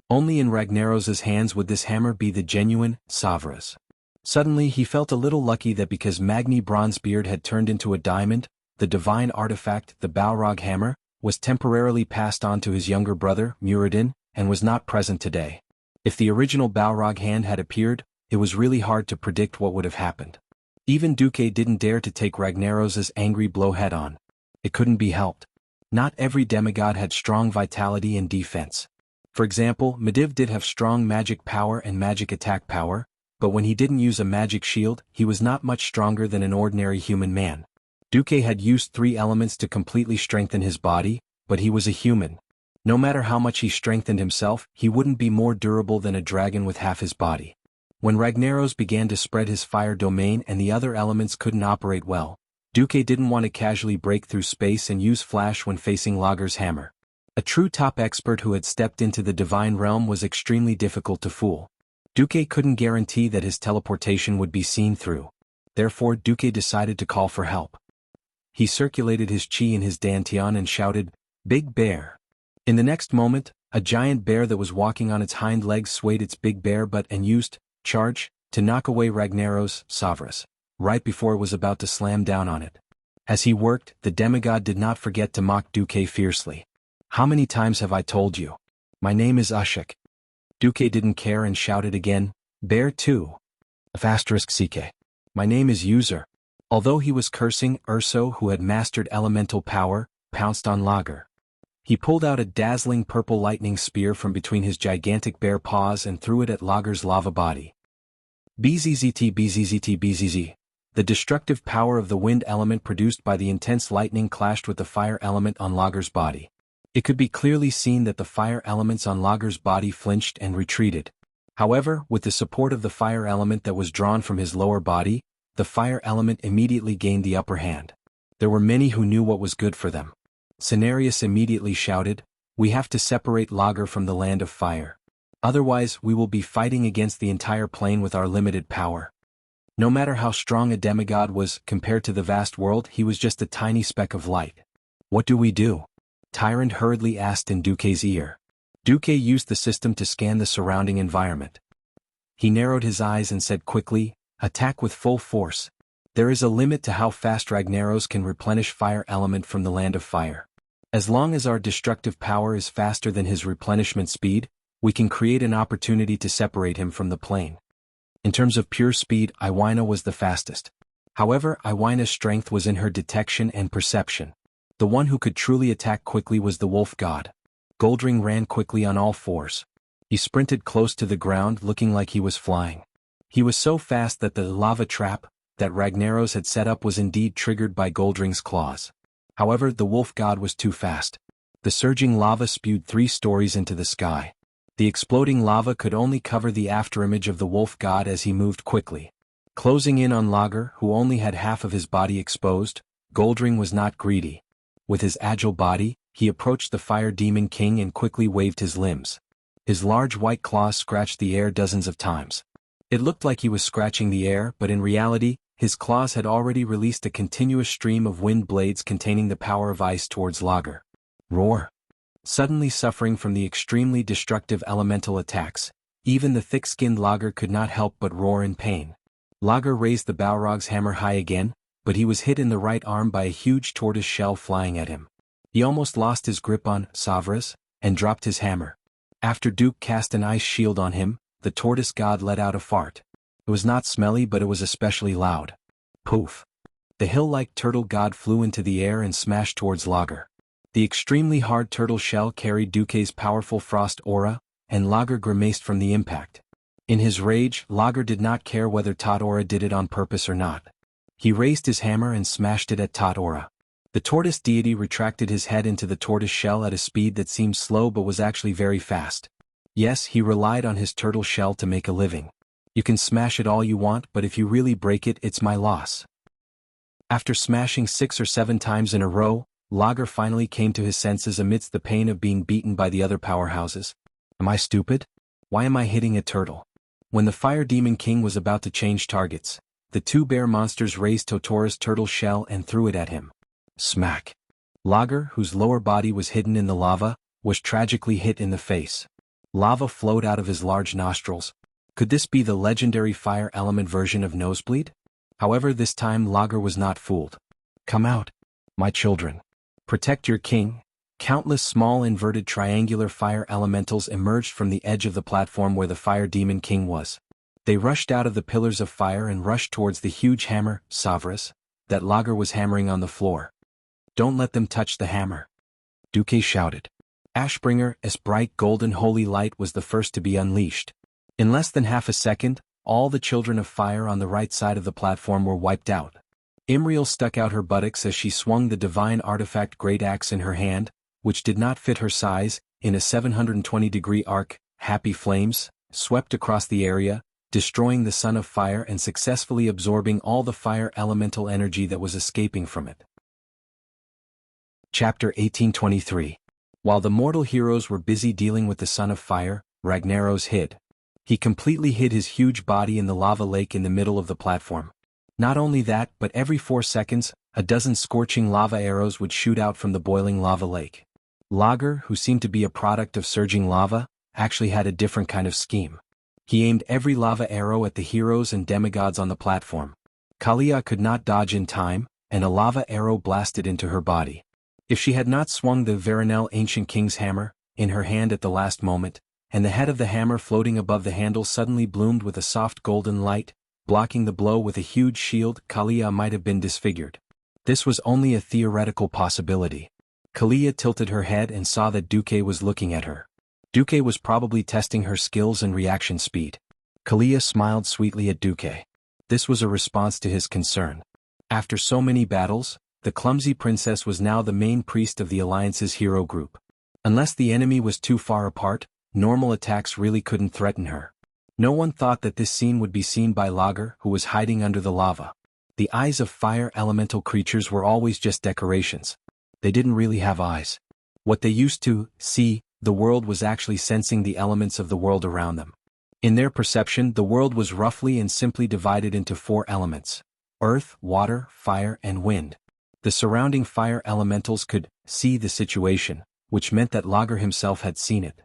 [SPEAKER 1] Only in Ragnaros's hands would this hammer be the genuine Savras. Suddenly he felt a little lucky that because Magni Bronzebeard had turned into a diamond, the divine artifact, the Balrog hammer, was temporarily passed on to his younger brother, Muradin, and was not present today. If the original Balrog hand had appeared, it was really hard to predict what would have happened. Even Duque didn't dare to take Ragnaros's angry blow head-on. It couldn't be helped. Not every demigod had strong vitality and defense. For example, Medivh did have strong magic power and magic attack power, but when he didn't use a magic shield, he was not much stronger than an ordinary human man. Duque had used 3 elements to completely strengthen his body, but he was a human. No matter how much he strengthened himself, he wouldn't be more durable than a dragon with half his body. When Ragnaros began to spread his fire domain and the other elements couldn't operate well, Duque didn't want to casually break through space and use flash when facing Lager's hammer. A true top expert who had stepped into the divine realm was extremely difficult to fool. Duque couldn't guarantee that his teleportation would be seen through. Therefore Duque decided to call for help. He circulated his chi in his dantian and shouted, "Big bear." In the next moment, a giant bear that was walking on its hind legs swayed its big bear butt and used charge to knock away Ragnaros' Savras, right before it was about to slam down on it. As he worked, the demigod did not forget to mock Duque fiercely. "How many times have I told you? My name is Ushak." Duque didn't care and shouted again, "Bear too." *CK. "My name is User." Although he was cursing, Urso, who had mastered elemental power, pounced on Lager. He pulled out a dazzling purple lightning spear from between his gigantic bare paws and threw it at Lager's lava body. BZZT. The destructive power of the wind element produced by the intense lightning clashed with the fire element on Lager's body. It could be clearly seen that the fire elements on Lager's body flinched and retreated. However, with the support of the fire element that was drawn from his lower body, the fire element immediately gained the upper hand. There were many who knew what was good for them. Cenarius immediately shouted, "We have to separate Lager from the land of fire. Otherwise we will be fighting against the entire plane with our limited power." No matter how strong a demigod was compared to the vast world, he was just a tiny speck of light. "What do we do?" Tyrant hurriedly asked in Duque's ear. Duque used the system to scan the surrounding environment. He narrowed his eyes and said quickly, "Attack with full force. There is a limit to how fast Ragnaros can replenish fire element from the land of fire. As long as our destructive power is faster than his replenishment speed, we can create an opportunity to separate him from the plane." In terms of pure speed, Iwina was the fastest. However, Iwina's strength was in her detection and perception. The one who could truly attack quickly was the wolf god. Goldring ran quickly on all fours. He sprinted close to the ground looking like he was flying. He was so fast that the lava trap that Ragnaros had set up was indeed triggered by Goldring's claws. However, the wolf god was too fast. The surging lava spewed 3 stories into the sky. The exploding lava could only cover the afterimage of the wolf god as he moved quickly. Closing in on Lager, who only had half of his body exposed, Goldring was not greedy. With his agile body, he approached the fire demon king and quickly waved his limbs. His large white claws scratched the air dozens of times. It looked like he was scratching the air, but in reality, his claws had already released a continuous stream of wind blades containing the power of ice towards Lager. Roar! Suddenly suffering from the extremely destructive elemental attacks, even the thick-skinned Lager could not help but roar in pain. Lager raised the Balrog's hammer high again, but he was hit in the right arm by a huge tortoise shell flying at him. He almost lost his grip on Savras and dropped his hammer. After Duke cast an ice shield on him, the tortoise god let out a fart. It was not smelly, but it was especially loud. Poof! The hill-like turtle god flew into the air and smashed towards Lager. The extremely hard turtle shell carried Duque's powerful frost aura, and Lager grimaced from the impact. In his rage, Lager did not care whether Totora did it on purpose or not. He raised his hammer and smashed it at Totora. The tortoise deity retracted his head into the tortoise shell at a speed that seemed slow but was actually very fast. Yes, he relied on his turtle shell to make a living. You can smash it all you want, but if you really break it, it's my loss. After smashing 6 or 7 times in a row, Lager finally came to his senses amidst the pain of being beaten by the other powerhouses. Am I stupid? Why am I hitting a turtle? When the Fire Demon King was about to change targets, the 2 bear monsters raised Totora's turtle shell and threw it at him. Smack! Lager, whose lower body was hidden in the lava, was tragically hit in the face. Lava flowed out of his large nostrils. Could this be the legendary fire element version of Nosebleed? However, this time Lager was not fooled. Come out, my children. Protect your king. Countless small inverted triangular fire elementals emerged from the edge of the platform where the Fire Demon King was. They rushed out of the pillars of fire and rushed towards the huge hammer, Savras, that Lager was hammering on the floor. Don't let them touch the hammer, Duque shouted. Ashbringer, as bright golden holy light was the first to be unleashed. In less than half a second, all the children of fire on the right side of the platform were wiped out. Imriel stuck out her buttocks as she swung the divine artifact great axe in her hand, which did not fit her size. In a 720-degree arc, happy flames swept across the area, destroying the Son of Fire and successfully absorbing all the fire elemental energy that was escaping from it. Chapter 1823. While the mortal heroes were busy dealing with the Son of Fire, Ragnaros hid. He completely hid his huge body in the lava lake in the middle of the platform. Not only that, but every 4 seconds, a dozen scorching lava arrows would shoot out from the boiling lava lake. Lager, who seemed to be a product of surging lava, actually had a different kind of scheme. He aimed every lava arrow at the heroes and demigods on the platform. Kalia could not dodge in time, and a lava arrow blasted into her body. If she had not swung the Veronel Ancient King's hammer in her hand at the last moment, and the head of the hammer floating above the handle suddenly bloomed with a soft golden light, blocking the blow with a huge shield, Kalia might have been disfigured. This was only a theoretical possibility. Kalia tilted her head and saw that Duque was looking at her. Duque was probably testing her skills and reaction speed. Kalia smiled sweetly at Duque. This was a response to his concern. After so many battles, the clumsy princess was now the main priest of the Alliance's hero group. Unless the enemy was too far apart, normal attacks really couldn't threaten her. No one thought that this scene would be seen by Lager, who was hiding under the lava. The eyes of fire elemental creatures were always just decorations. They didn't really have eyes. What they used to see, the world was actually sensing the elements of the world around them. In their perception, the world was roughly and simply divided into 4 elements: earth, water, fire, and wind. The surrounding fire elementals could see the situation, which meant that Lager himself had seen it.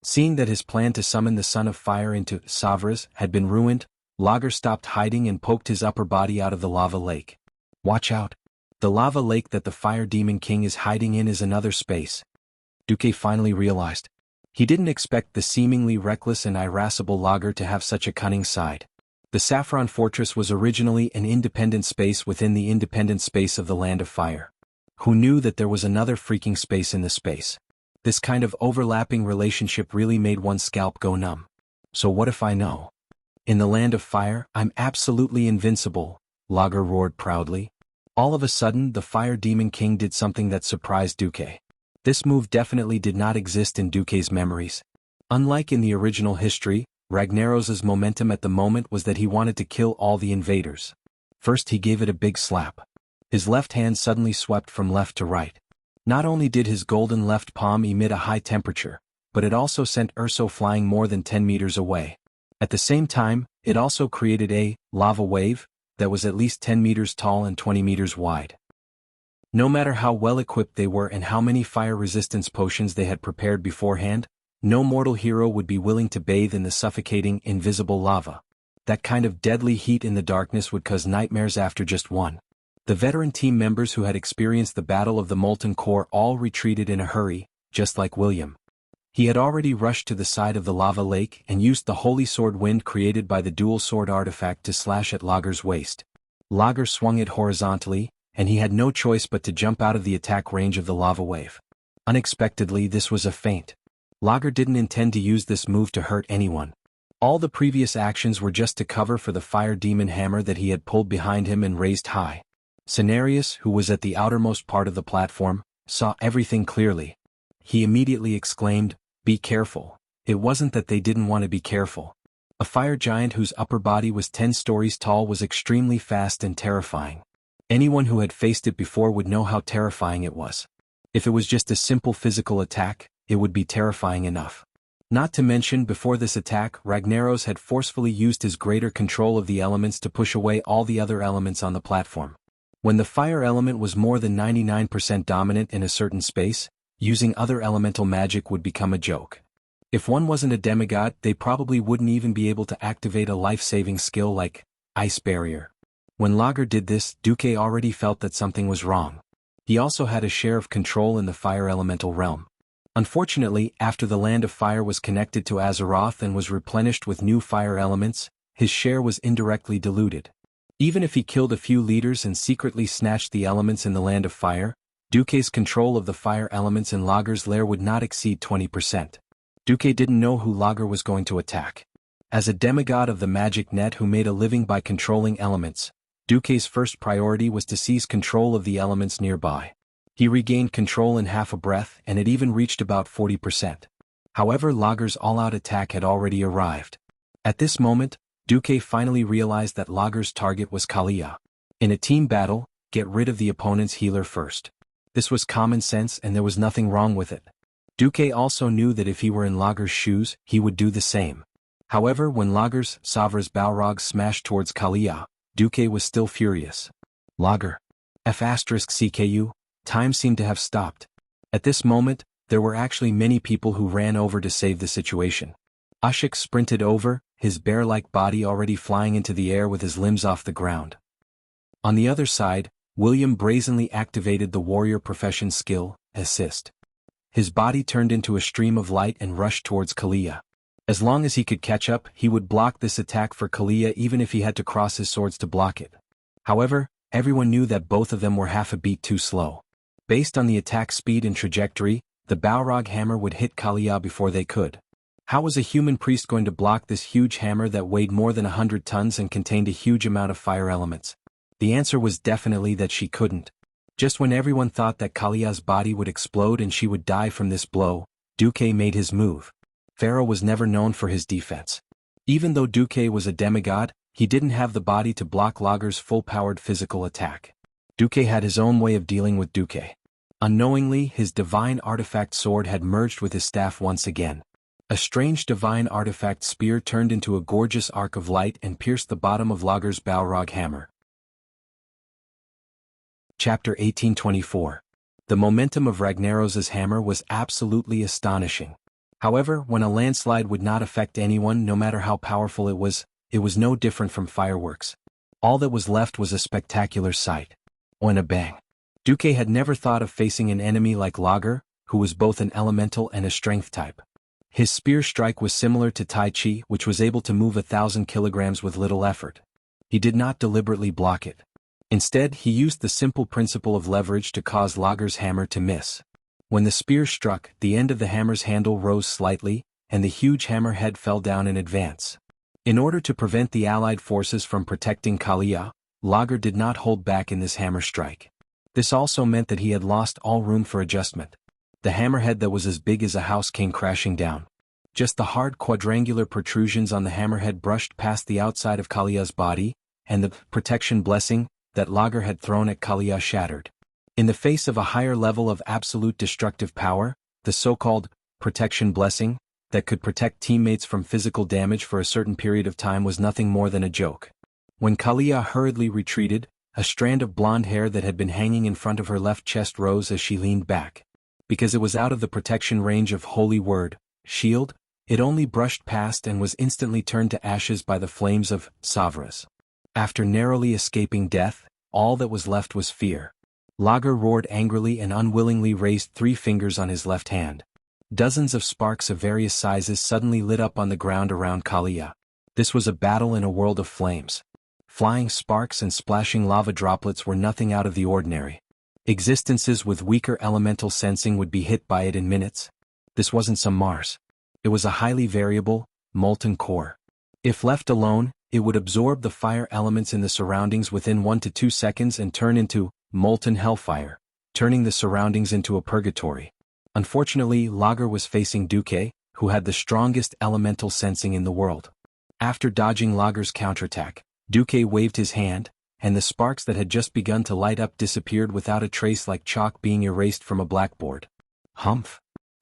[SPEAKER 1] Seeing that his plan to summon the Son of Fire into Savras had been ruined, Lager stopped hiding and poked his upper body out of the lava lake. Watch out! The lava lake that the Fire Demon King is hiding in is another space. Duque finally realized. He didn't expect the seemingly reckless and irascible Lager to have such a cunning side. The Saffron Fortress was originally an independent space within the independent space of the Land of Fire. Who knew that there was another freaking space in the space? This kind of overlapping relationship really made one's scalp go numb. So what if I know? In the Land of Fire, I'm absolutely invincible, Lager roared proudly. All of a sudden, the Fire Demon King did something that surprised Duque. This move definitely did not exist in Duque's memories. Unlike in the original history, Ragnaros's momentum at the moment was that he wanted to kill all the invaders. First he gave it a big slap. His left hand suddenly swept from left to right. Not only did his golden left palm emit a high temperature, but it also sent Urso flying more than 10 meters away. At the same time, it also created a lava wave that was at least 10 meters tall and 20 meters wide. No matter how well equipped they were and how many fire resistance potions they had prepared beforehand, no mortal hero would be willing to bathe in the suffocating, invisible lava. That kind of deadly heat in the darkness would cause nightmares after just one. The veteran team members who had experienced the Battle of the Molten Core all retreated in a hurry, just like William. He had already rushed to the side of the lava lake and used the holy sword wind created by the dual sword artifact to slash at Lager's waist. Lager swung it horizontally, and he had no choice but to jump out of the attack range of the lava wave. Unexpectedly, this was a feint. Lager didn't intend to use this move to hurt anyone. All the previous actions were just to cover for the fire demon hammer that he had pulled behind him and raised high. Cenarius, who was at the outermost part of the platform, saw everything clearly. He immediately exclaimed, "Be careful." It wasn't that they didn't want to be careful. A fire giant whose upper body was 10 stories tall was extremely fast and terrifying. Anyone who had faced it before would know how terrifying it was. If it was just a simple physical attack, it would be terrifying enough. Not to mention, before this attack, Ragnaros had forcefully used his greater control of the elements to push away all the other elements on the platform. When the fire element was more than 99% dominant in a certain space, using other elemental magic would become a joke. If one wasn't a demigod, they probably wouldn't even be able to activate a life-saving skill like Ice Barrier. When Lager did this, Duque already felt that something was wrong. He also had a share of control in the fire elemental realm. Unfortunately, after the Land of Fire was connected to Azeroth and was replenished with new fire elements, his share was indirectly diluted. Even if he killed a few leaders and secretly snatched the elements in the Land of Fire, Duque's control of the fire elements in Lager's lair would not exceed 20%. Duque didn't know who Lager was going to attack. As a demigod of the magic net who made a living by controlling elements, Duque's first priority was to seize control of the elements nearby. He regained control in half a breath, and it even reached about 40%. However, Lager's all-out attack had already arrived. At this moment, Duque finally realized that Lager's target was Kalia. In a team battle, get rid of the opponent's healer first. This was common sense and there was nothing wrong with it. Duque also knew that if he were in Lager's shoes, he would do the same. However, when Lager's Savra's Balrog smashed towards Kalia, Duque was still furious. Lager. F***CKU, time seemed to have stopped. At this moment, there were actually many people who ran over to save the situation. Ashik sprinted over, his bear-like body already flying into the air with his limbs off the ground. On the other side, William brazenly activated the warrior profession skill, Assist. His body turned into a stream of light and rushed towards Kalia. As long as he could catch up, he would block this attack for Kalia even if he had to cross his swords to block it. However, everyone knew that both of them were half a beat too slow. Based on the attack speed and trajectory, the Balrog hammer would hit Kalia before they could. How was a human priest going to block this huge hammer that weighed more than 100 tons and contained a huge amount of fire elements? The answer was definitely that she couldn't. Just when everyone thought that Kalia's body would explode and she would die from this blow, Duque made his move. Pharaoh was never known for his defense. Even though Duque was a demigod, he didn't have the body to block Lager's full-powered physical attack. Duque had his own way of dealing with Duque. Unknowingly, his divine artifact sword had merged with his staff once again. A strange divine artifact spear turned into a gorgeous arc of light and pierced the bottom of Lager's Balrog hammer. Chapter 1824. The momentum of Ragnaros's hammer was absolutely astonishing. However, when a landslide would not affect anyone no matter how powerful it was no different from fireworks. All that was left was a spectacular sight. When a bang. Duque had never thought of facing an enemy like Lager, who was both an elemental and a strength type. His spear strike was similar to Tai Chi, which was able to move 1,000 kilograms with little effort. He did not deliberately block it. Instead, he used the simple principle of leverage to cause Lager's hammer to miss. When the spear struck, the end of the hammer's handle rose slightly, and the huge hammer head fell down in advance. In order to prevent the allied forces from protecting Kalia, Lager did not hold back in this hammer strike. This also meant that he had lost all room for adjustment. The hammerhead that was as big as a house came crashing down. Just the hard quadrangular protrusions on the hammerhead brushed past the outside of Kalia's body, and the protection blessing that Lager had thrown at Kalia shattered. In the face of a higher level of absolute destructive power, the so-called protection blessing that could protect teammates from physical damage for a certain period of time was nothing more than a joke. When Kalia hurriedly retreated, a strand of blonde hair that had been hanging in front of her left chest rose as she leaned back. Because it was out of the protection range of Holy Word, Shield, it only brushed past and was instantly turned to ashes by the flames of Savras. After narrowly escaping death, all that was left was fear. Lager roared angrily and unwillingly raised 3 fingers on his left hand. Dozens of sparks of various sizes suddenly lit up on the ground around Kalia. This was a battle in a world of flames. Flying sparks and splashing lava droplets were nothing out of the ordinary. Existences with weaker elemental sensing would be hit by it in minutes. This wasn't some Mars. It was a highly variable, molten core. If left alone, it would absorb the fire elements in the surroundings within 1 to 2 seconds and turn into molten hellfire, turning the surroundings into a purgatory. Unfortunately, Lager was facing Duque, who had the strongest elemental sensing in the world. After dodging Lager's counterattack, Duque waved his hand, and the sparks that had just begun to light up disappeared without a trace like chalk being erased from a blackboard. Humph!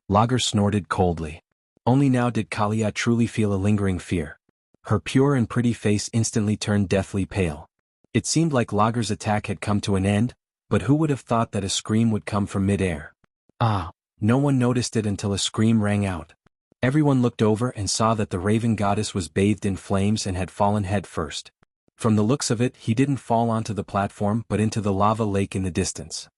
[SPEAKER 1] Lager snorted coldly. Only now did Kalia truly feel a lingering fear. Her pure and pretty face instantly turned deathly pale. It seemed like Lager's attack had come to an end, but who would have thought that a scream would come from mid-air? No one noticed it until a scream rang out. Everyone looked over and saw that the Raven Goddess was bathed in flames and had fallen head first. From the looks of it, he didn't fall onto the platform but into the lava lake in the distance.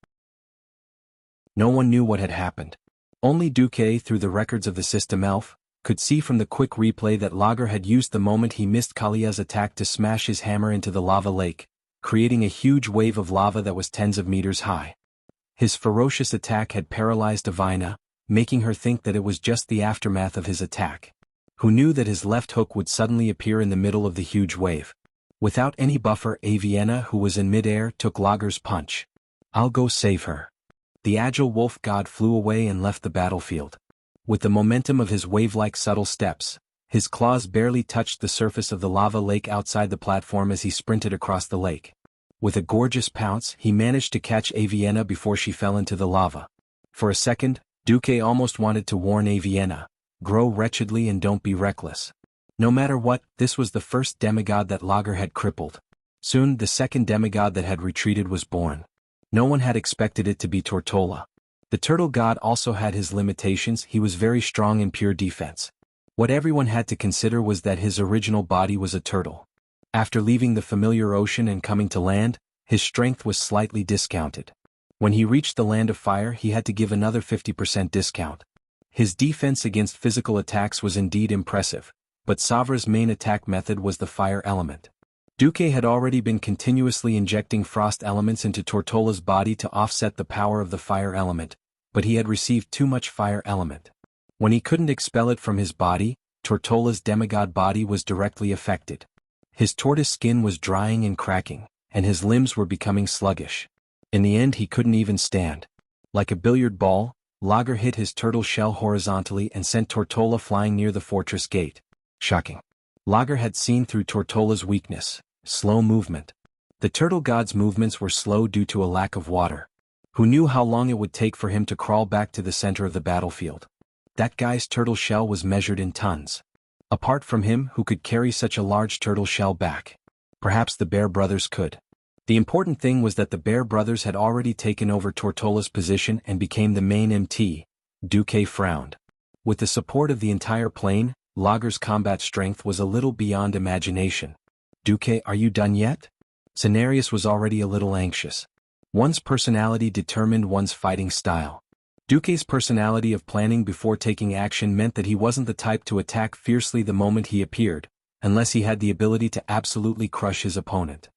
[SPEAKER 1] No one knew what had happened. Only Duque, through the records of the system elf, could see from the quick replay that Lager had used the moment he missed Kalia's attack to smash his hammer into the lava lake, creating a huge wave of lava that was tens of meters high. His ferocious attack had paralyzed Divina, making her think that it was just the aftermath of his attack. who knew that his left hook would suddenly appear in the middle of the huge wave. Without any buffer, Avienna, who was in midair, took Lager's punch. "I'll go save her." The agile wolf god flew away and left the battlefield. With the momentum of his wave-like subtle steps, his claws barely touched the surface of the lava lake outside the platform as he sprinted across the lake. With a gorgeous pounce, he managed to catch Avienna before she fell into the lava. For a second, Duque almost wanted to warn Avienna, "Grow wretchedly and don't be reckless." No matter what, this was the first demigod that Lager had crippled. Soon, the second demigod that had retreated was born. No one had expected it to be Tortola. The turtle god also had his limitations. He was very strong in pure defense. What everyone had to consider was that his original body was a turtle. After leaving the familiar ocean and coming to land, his strength was slightly discounted. When he reached the land of fire, he had to give another 50% discount. His defense against physical attacks was indeed impressive, but Savra's main attack method was the fire element. Duque had already been continuously injecting frost elements into Tortola's body to offset the power of the fire element, but he had received too much fire element. When he couldn't expel it from his body, Tortola's demigod body was directly affected. His tortoise skin was drying and cracking, and his limbs were becoming sluggish. In the end, he couldn't even stand. Like a billiard ball, Lager hit his turtle shell horizontally and sent Tortola flying near the fortress gate. Shocking. Lager had seen through Tortola's weakness: slow movement. The turtle god's movements were slow due to a lack of water. Who knew how long it would take for him to crawl back to the center of the battlefield? That guy's turtle shell was measured in tons. Apart from him, who could carry such a large turtle shell back? Perhaps the Bear Brothers could. The important thing was that the Bear Brothers had already taken over Tortola's position and became the main MT. Duque frowned. With the support of the entire plane, Lager's combat strength was a little beyond imagination. "Duque, are you done yet?" Cenarius was already a little anxious. One's personality determined one's fighting style. Duque's personality of planning before taking action meant that he wasn't the type to attack fiercely the moment he appeared, unless he had the ability to absolutely crush his opponent.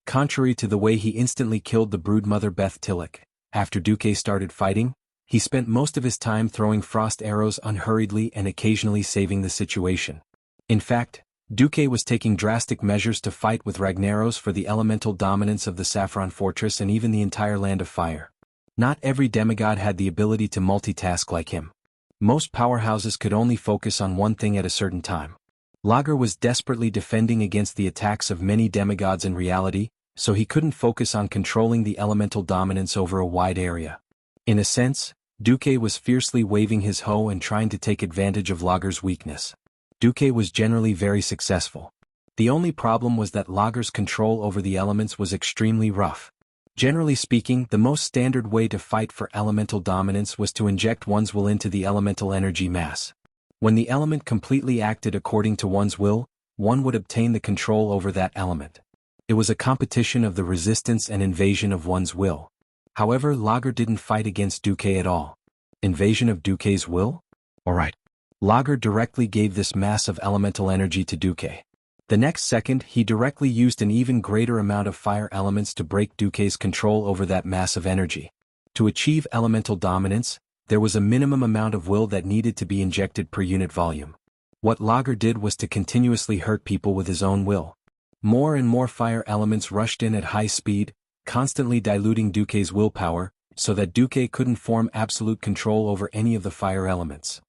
[SPEAKER 1] Contrary to the way he instantly killed the broodmother Beth Tillich, after Duque started fighting, he spent most of his time throwing frost arrows unhurriedly and occasionally saving the situation. In fact, Duque was taking drastic measures to fight with Ragnaros for the elemental dominance of the Saffron Fortress and even the entire Land of Fire. Not every demigod had the ability to multitask like him. Most powerhouses could only focus on one thing at a certain time. Lager was desperately defending against the attacks of many demigods in reality, so he couldn't focus on controlling the elemental dominance over a wide area. In a sense, Duque was fiercely waving his hoe and trying to take advantage of Lager's weakness. Duque was generally very successful. The only problem was that Lager's control over the elements was extremely rough. Generally speaking, the most standard way to fight for elemental dominance was to inject one's will into the elemental energy mass. When the element completely acted according to one's will, one would obtain the control over that element. It was a competition of the resistance and invasion of one's will. However, Lager didn't fight against Duque at all. Invasion of Duque's will? Alright. Lager directly gave this mass of elemental energy to Duque. The next second, he directly used an even greater amount of fire elements to break Duque's control over that mass of energy. To achieve elemental dominance, there was a minimum amount of will that needed to be injected per unit volume. What Lager did was to continuously hurt people with his own will. More and more fire elements rushed in at high speed, constantly diluting Duque's willpower, so that Duque couldn't form absolute control over any of the fire elements.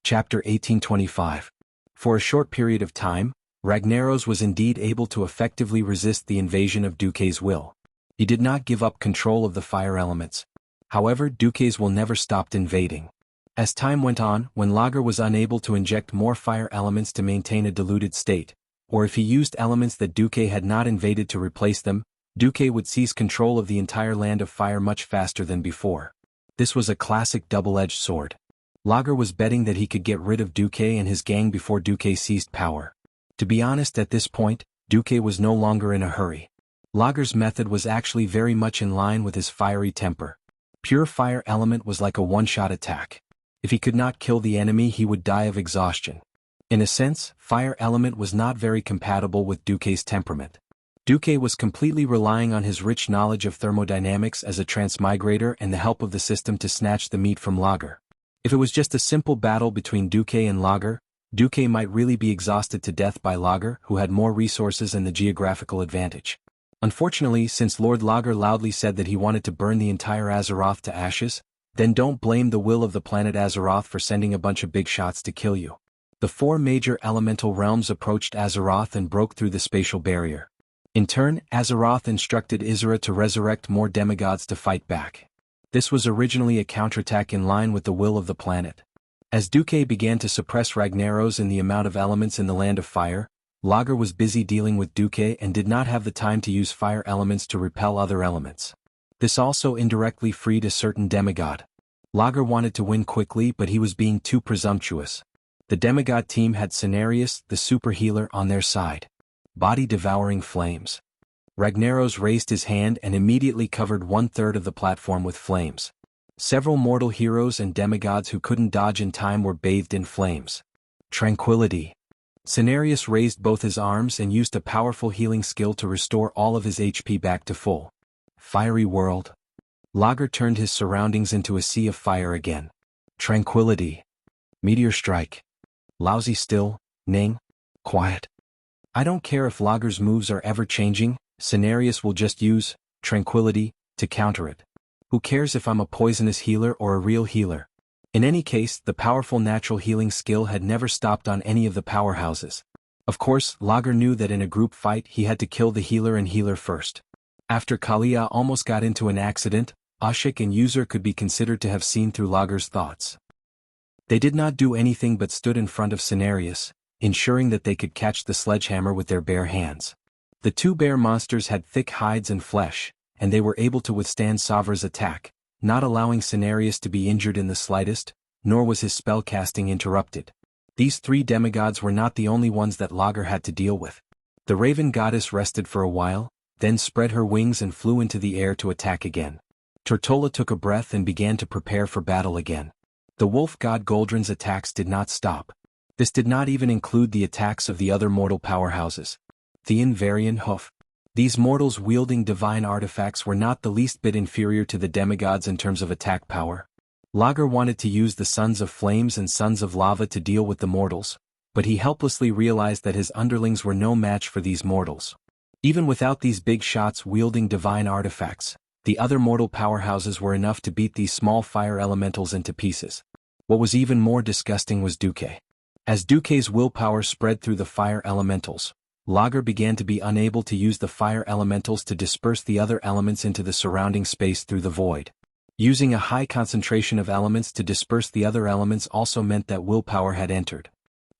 [SPEAKER 1] Chapter 1825. For a short period of time, Ragnaros was indeed able to effectively resist the invasion of Duque's will. He did not give up control of the fire elements. However, Duque's will never stopped invading. As time went on, when Lager was unable to inject more fire elements to maintain a diluted state, or if he used elements that Duque had not invaded to replace them, Duque would seize control of the entire Land of Fire much faster than before. This was a classic double-edged sword. Lager was betting that he could get rid of Duque and his gang before Duque seized power. To be honest, at this point, Duque was no longer in a hurry. Lager's method was actually very much in line with his fiery temper. Pure fire element was like a one-shot attack. If he could not kill the enemy, he would die of exhaustion. In a sense, fire element was not very compatible with Duque's temperament. Duque was completely relying on his rich knowledge of thermodynamics as a transmigrator and the help of the system to snatch the meat from Lager. If it was just a simple battle between Duque and Lager, Duque might really be exhausted to death by Lager, who had more resources and the geographical advantage. Unfortunately, since Lord Lager loudly said that he wanted to burn the entire Azeroth to ashes, then don't blame the will of the planet Azeroth for sending a bunch of big shots to kill you. The 4 major elemental realms approached Azeroth and broke through the spatial barrier. In turn, Azeroth instructed Isra to resurrect more demigods to fight back. This was originally a counterattack in line with the will of the planet. As Duque began to suppress Ragnaros in the amount of elements in the Land of Fire, Lager was busy dealing with Duque and did not have the time to use fire elements to repel other elements. This also indirectly freed a certain demigod. Lager wanted to win quickly, but he was being too presumptuous. The demigod team had Cenarius, the super healer, on their side. Body-devouring flames. Ragnaros raised his hand and immediately covered 1/3 of the platform with flames. Several mortal heroes and demigods who couldn't dodge in time were bathed in flames. Tranquility. Cenarius raised both his arms and used a powerful healing skill to restore all of his HP back to full. Fiery world. Lager turned his surroundings into a sea of fire again. Tranquility. Meteor strike. Lousy still, Ning. Quiet. I don't care if Lager's moves are ever changing, Cenarius will just use tranquility to counter it. Who cares if I'm a poisonous healer or a real healer? In any case, the powerful natural healing skill had never stopped on any of the powerhouses. Of course, Lager knew that in a group fight he had to kill the healer and healer first. After Kalia almost got into an accident, Ashik and User could be considered to have seen through Lager's thoughts. They did not do anything but stood in front of Cenarius, ensuring that they could catch the sledgehammer with their bare hands. The 2 bear monsters had thick hides and flesh, and they were able to withstand Savra's attack, not allowing Cenarius to be injured in the slightest, nor was his spellcasting interrupted. These 3 demigods were not the only ones that Lager had to deal with. The Raven Goddess rested for a while, then spread her wings and flew into the air to attack again. Tortola took a breath and began to prepare for battle again. The Wolf God Goldrin's attacks did not stop. This did not even include the attacks of the other mortal powerhouses. Theon, Varian, Hoof. These mortals wielding divine artifacts were not the least bit inferior to the demigods in terms of attack power. Lager wanted to use the Sons of Flames and Sons of Lava to deal with the mortals, but he helplessly realized that his underlings were no match for these mortals. Even without these big shots wielding divine artifacts, the other mortal powerhouses were enough to beat these small fire elementals into pieces. What was even more disgusting was Duque. As Duque's willpower spread through the fire elementals, Lager began to be unable to use the fire elementals to disperse the other elements into the surrounding space through the void. Using a high concentration of elements to disperse the other elements also meant that willpower had entered.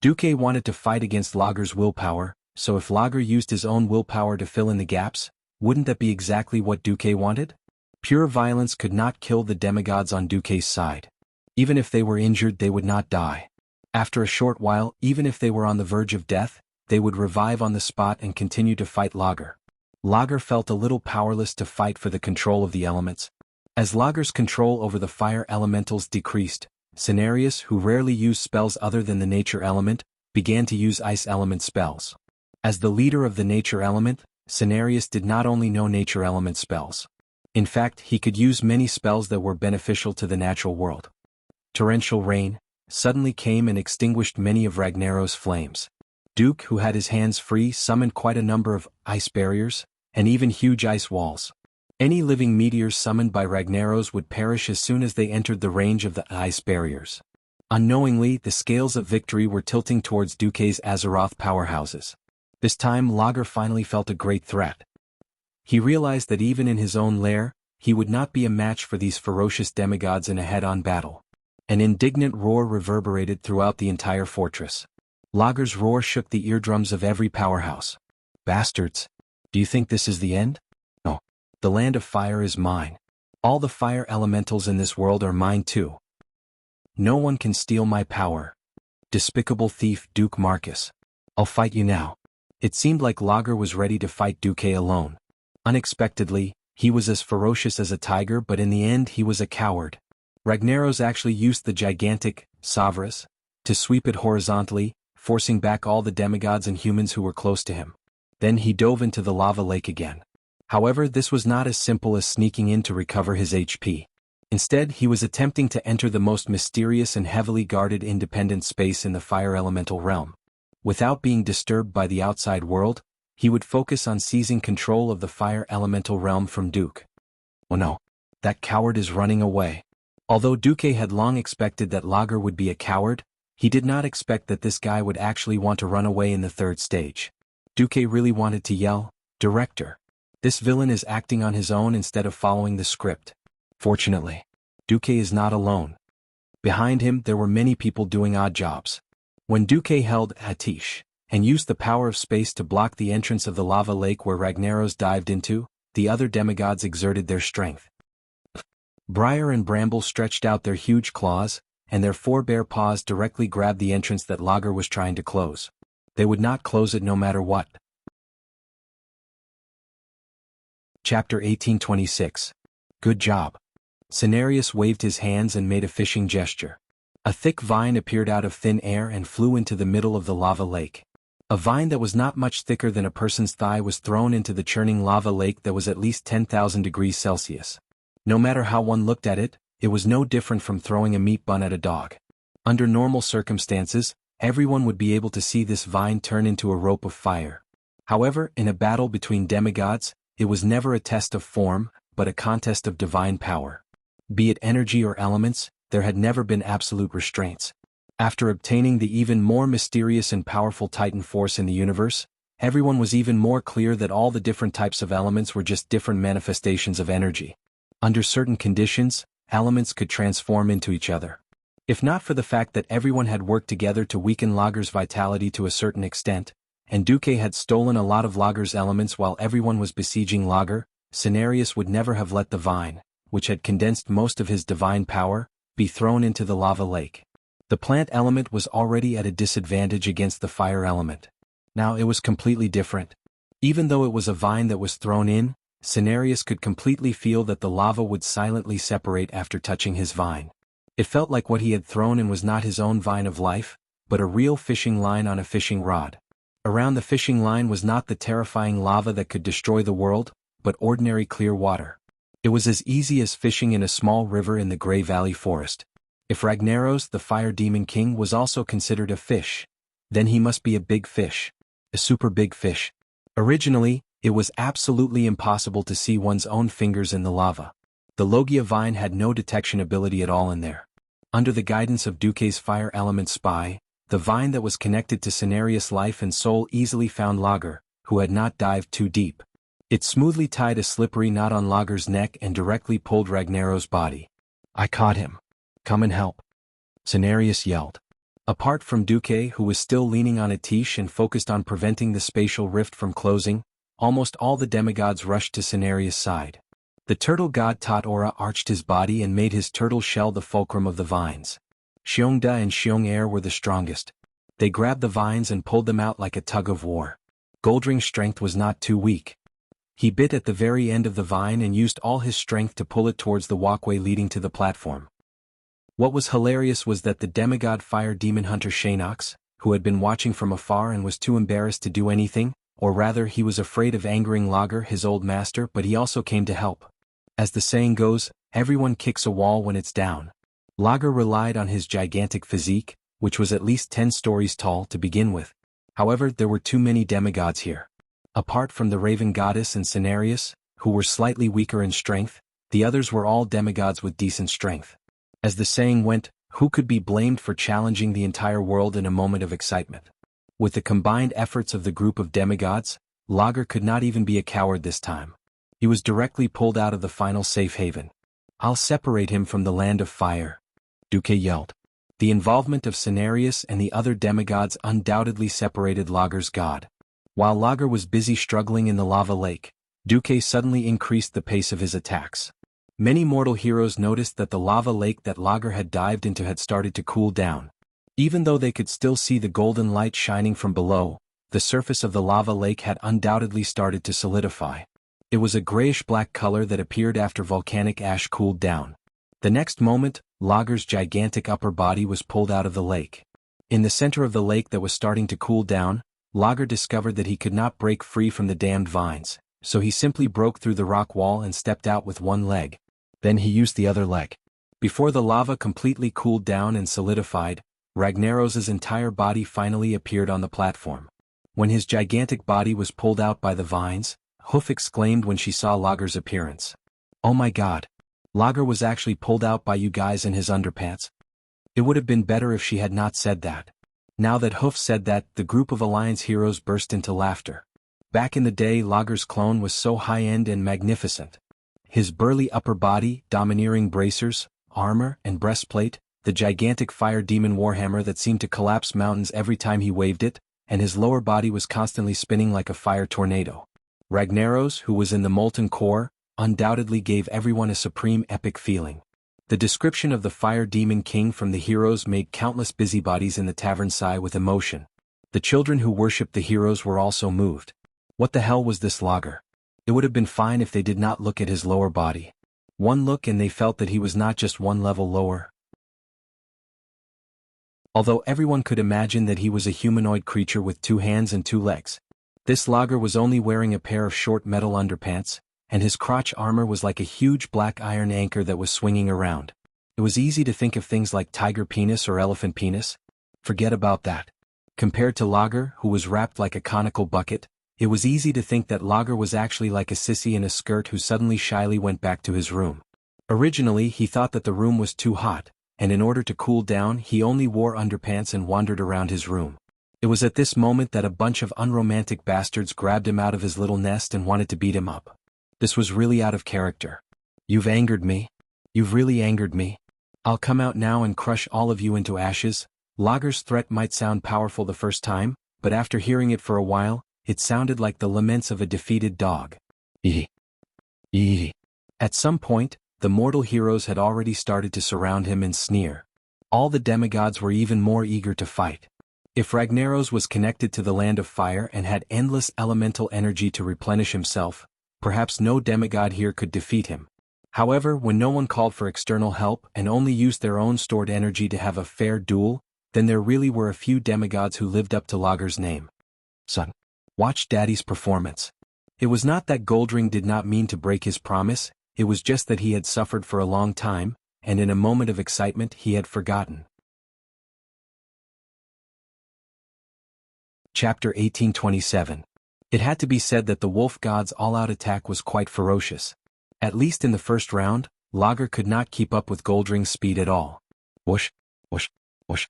[SPEAKER 1] Duque wanted to fight against Lager's willpower, so if Lager used his own willpower to fill in the gaps, wouldn't that be exactly what Duque wanted? Pure violence could not kill the demigods on Duque's side. Even if they were injured, they would not die. After a short while, even if they were on the verge of death, they would revive on the spot and continue to fight Lager. Lager felt a little powerless to fight for the control of the elements. As Lager's control over the fire elementals decreased, Cenarius, who rarely used spells other than the nature element, began to use ice element spells. As the leader of the nature element, Cenarius did not only know nature element spells. In fact, he could use many spells that were beneficial to the natural world. Torrential rain suddenly came and extinguished many of Ragnaros' flames. Duke, who had his hands free, summoned quite a number of ice barriers, and even huge ice walls. Any living meteors summoned by Ragnaros would perish as soon as they entered the range of the ice barriers. Unknowingly, the scales of victory were tilting towards Duque's Azeroth powerhouses. This time Lager finally felt a great threat. He realized that even in his own lair, he would not be a match for these ferocious demigods in a head-on battle. An indignant roar reverberated throughout the entire fortress. Lager's roar shook the eardrums of every powerhouse. Bastards! Do you think this is the end? No. The Land of Fire is mine. All the fire elementals in this world are mine too. No one can steal my power. Despicable thief Duke Marcus. I'll fight you now. It seemed like Lager was ready to fight Duque alone. Unexpectedly, he was as ferocious as a tiger, but in the end he was a coward. Ragnaros actually used the gigantic Savras to sweep it horizontally, forcing back all the demigods and humans who were close to him. Then he dove into the lava lake again. However, this was not as simple as sneaking in to recover his HP. Instead, he was attempting to enter the most mysterious and heavily guarded independent space in the fire elemental realm. Without being disturbed by the outside world, he would focus on seizing control of the fire elemental realm from Duke. Oh no, that coward is running away. Although Duque had long expected that Lager would be a coward, he did not expect that this guy would actually want to run away in the third stage. Duque really wanted to yell, "Director! This villain is acting on his own instead of following the script." Fortunately, Duque is not alone. Behind him there were many people doing odd jobs. When Duque held Atish and used the power of space to block the entrance of the lava lake where Ragnaros dived into, the other demigods exerted their strength. Briar and Bramble stretched out their huge claws, and their four bare paws directly grabbed the entrance that Lager was trying to close. They would not close it no matter what. Chapter 1826. Good job. Cenarius waved his hands and made a fishing gesture. A thick vine appeared out of thin air and flew into the middle of the lava lake. A vine that was not much thicker than a person's thigh was thrown into the churning lava lake that was at least 10,000 degrees Celsius. No matter how one looked at it, it was no different from throwing a meat bun at a dog. Under normal circumstances, everyone would be able to see this vine turn into a rope of fire. However, in a battle between demigods, it was never a test of form, but a contest of divine power. Be it energy or elements, there had never been absolute restraints. After obtaining the even more mysterious and powerful Titan force in the universe, everyone was even more clear that all the different types of elements were just different manifestations of energy. Under certain conditions, elements could transform into each other. If not for the fact that everyone had worked together to weaken Lager's vitality to a certain extent, and Duque had stolen a lot of Lager's elements while everyone was besieging Lager, Cenarius would never have let the vine, which had condensed most of his divine power, be thrown into the lava lake. The plant element was already at a disadvantage against the fire element. Now it was completely different. Even though it was a vine that was thrown in, Cenarius could completely feel that the lava would silently separate after touching his vine. It felt like what he had thrown in was not his own vine of life, but a real fishing line on a fishing rod. Around the fishing line was not the terrifying lava that could destroy the world, but ordinary clear water. It was as easy as fishing in a small river in the Grey Valley forest. If Ragnaros, the Fire Demon King, was also considered a fish, then he must be a big fish. A super big fish. Originally, it was absolutely impossible to see one's own fingers in the lava. The Logia vine had no detection ability at all in there. Under the guidance of Duque's fire element spy, the vine that was connected to Cenarius' life and soul easily found Lager, who had not dived too deep. It smoothly tied a slippery knot on Lager's neck and directly pulled Ragnaros' body. "I caught him. Come and help," Cenarius yelled. Apart from Duque, who was still leaning on Atish and focused on preventing the spatial rift from closing, almost all the demigods rushed to Cenarius' side. The turtle god Tat-Ora arched his body and made his turtle shell the fulcrum of the vines. Xiongda and Xiong-Er were the strongest. They grabbed the vines and pulled them out like a tug of war. Goldring's strength was not too weak. He bit at the very end of the vine and used all his strength to pull it towards the walkway leading to the platform. What was hilarious was that the demigod fire demon hunter Shanox, who had been watching from afar and was too embarrassed to do anything, or rather he was afraid of angering Lager, his old master, but he also came to help. As the saying goes, everyone kicks a wall when it's down. Lager relied on his gigantic physique, which was at least 10 stories tall to begin with. However, there were too many demigods here. Apart from the Raven Goddess and Cenarius, who were slightly weaker in strength, the others were all demigods with decent strength. As the saying went, who could be blamed for challenging the entire world in a moment of excitement? With the combined efforts of the group of demigods, Lager could not even be a coward this time. He was directly pulled out of the final safe haven. "I'll separate him from the land of fire," Duque yelled. The involvement of Cenarius and the other demigods undoubtedly separated Lager's god. While Lager was busy struggling in the lava lake, Duque suddenly increased the pace of his attacks. Many mortal heroes noticed that the lava lake that Lager had dived into had started to cool down. Even though they could still see the golden light shining from below, the surface of the lava lake had undoubtedly started to solidify. It was a grayish-black color that appeared after volcanic ash cooled down. The next moment, Lager's gigantic upper body was pulled out of the lake. In the center of the lake that was starting to cool down, Lager discovered that he could not break free from the damned vines, so he simply broke through the rock wall and stepped out with one leg. Then he used the other leg. Before the lava completely cooled down and solidified, Ragnaros's entire body finally appeared on the platform. When his gigantic body was pulled out by the vines, Hoof exclaimed when she saw Lager's appearance. "Oh my god! Lager was actually pulled out by you guys in his underpants." It would have been better if she had not said that. Now that Hoof said that, the group of Alliance heroes burst into laughter. Back in the day, Lager's clone was so high-end and magnificent. His burly upper body, domineering bracers, armor, and breastplate, the gigantic fire demon warhammer that seemed to collapse mountains every time he waved it, and his lower body was constantly spinning like a fire tornado. Ragnaros, who was in the molten core, undoubtedly gave everyone a supreme epic feeling. The description of the fire demon king from the heroes made countless busybodies in the tavern sigh with emotion. The children who worshipped the heroes were also moved. What the hell was this Lager? It would have been fine if they did not look at his lower body. One look and they felt that he was not just one level lower. Although everyone could imagine that he was a humanoid creature with 2 hands and 2 legs. This Lager was only wearing a pair of short metal underpants, and his crotch armor was like a huge black iron anchor that was swinging around. It was easy to think of things like tiger penis or elephant penis. Forget about that. Compared to Lager, who was wrapped like a conical bucket, it was easy to think that Lager was actually like a sissy in a skirt who suddenly shyly went back to his room. Originally, he thought that the room was too hot, and in order to cool down, he only wore underpants and wandered around his room. It was at this moment that a bunch of unromantic bastards grabbed him out of his little nest and wanted to beat him up. This was really out of character. "You've angered me. You've really angered me. I'll come out now and crush all of you into ashes." Lager's threat might sound powerful the first time, but after hearing it for a while, it sounded like the laments of a defeated dog. Eee. Eee. At some point, the mortal heroes had already started to surround him and sneer. All the demigods were even more eager to fight. If Ragnaros was connected to the land of fire and had endless elemental energy to replenish himself, perhaps no demigod here could defeat him. However, when no one called for external help and only used their own stored energy to have a fair duel, then there really were a few demigods who lived up to Lager's name. "Son, watch Daddy's performance." It was not that Goldring did not mean to break his promise, it was just that he had suffered for a long time, and in a moment of excitement he had forgotten. Chapter 1827. It had to be said that the wolf god's all-out attack was quite ferocious. At least in the first round, Lager could not keep up with Goldring's speed at all. Whoosh, whoosh, whoosh.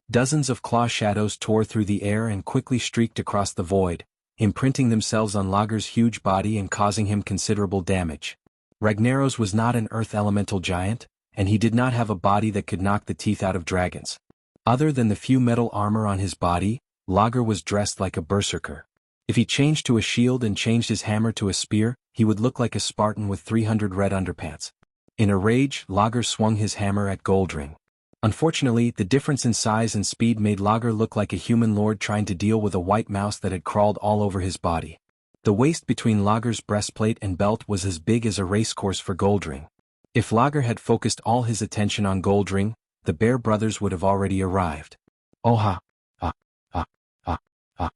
[SPEAKER 1] Dozens of claw shadows tore through the air and quickly streaked across the void, imprinting themselves on Lager's huge body and causing him considerable damage. Ragnaros was not an earth elemental giant, and he did not have a body that could knock the teeth out of dragons. Other than the few metal armor on his body, Lager was dressed like a berserker. If he changed to a shield and changed his hammer to a spear, he would look like a Spartan with 300 red underpants. In a rage, Lager swung his hammer at Goldring. Unfortunately, the difference in size and speed made Lager look like a human lord trying to deal with a white mouse that had crawled all over his body. The waist between Lager's breastplate and belt was as big as a racecourse for Goldring. If Lager had focused all his attention on Goldring, the Bear Brothers would have already arrived. Oha! Ah! Ah! Ah! Ah!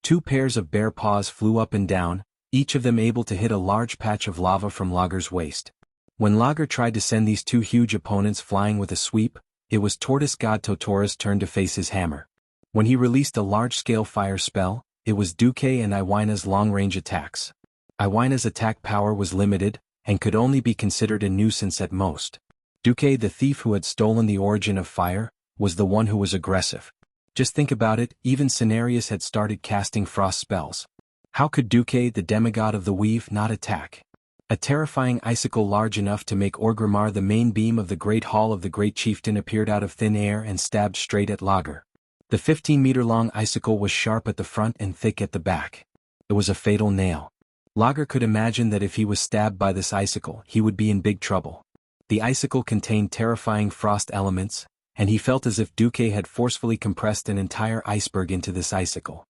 [SPEAKER 1] 2 pairs of bear paws flew up and down, each of them able to hit a large patch of lava from Lager's waist. When Lager tried to send these 2 huge opponents flying with a sweep, it was Tortoise God Totora's turn to face his hammer. When he released a large-scale fire spell, it was Duque and Iwina's long-range attacks. Iwina's attack power was limited, and could only be considered a nuisance at most. Duque, the thief who had stolen the origin of fire, was the one who was aggressive. Just think about it, even Cenarius had started casting frost spells. How could Duque, the demigod of the weave, not attack? A terrifying icicle large enough to make Orgrimmar the main beam of the Great Hall of the Great Chieftain appeared out of thin air and stabbed straight at Lager. The 15-meter-long icicle was sharp at the front and thick at the back. It was a fatal nail. Lager could imagine that if he was stabbed by this icicle, he would be in big trouble. The icicle contained terrifying frost elements, and he felt as if Duque had forcefully compressed an entire iceberg into this icicle.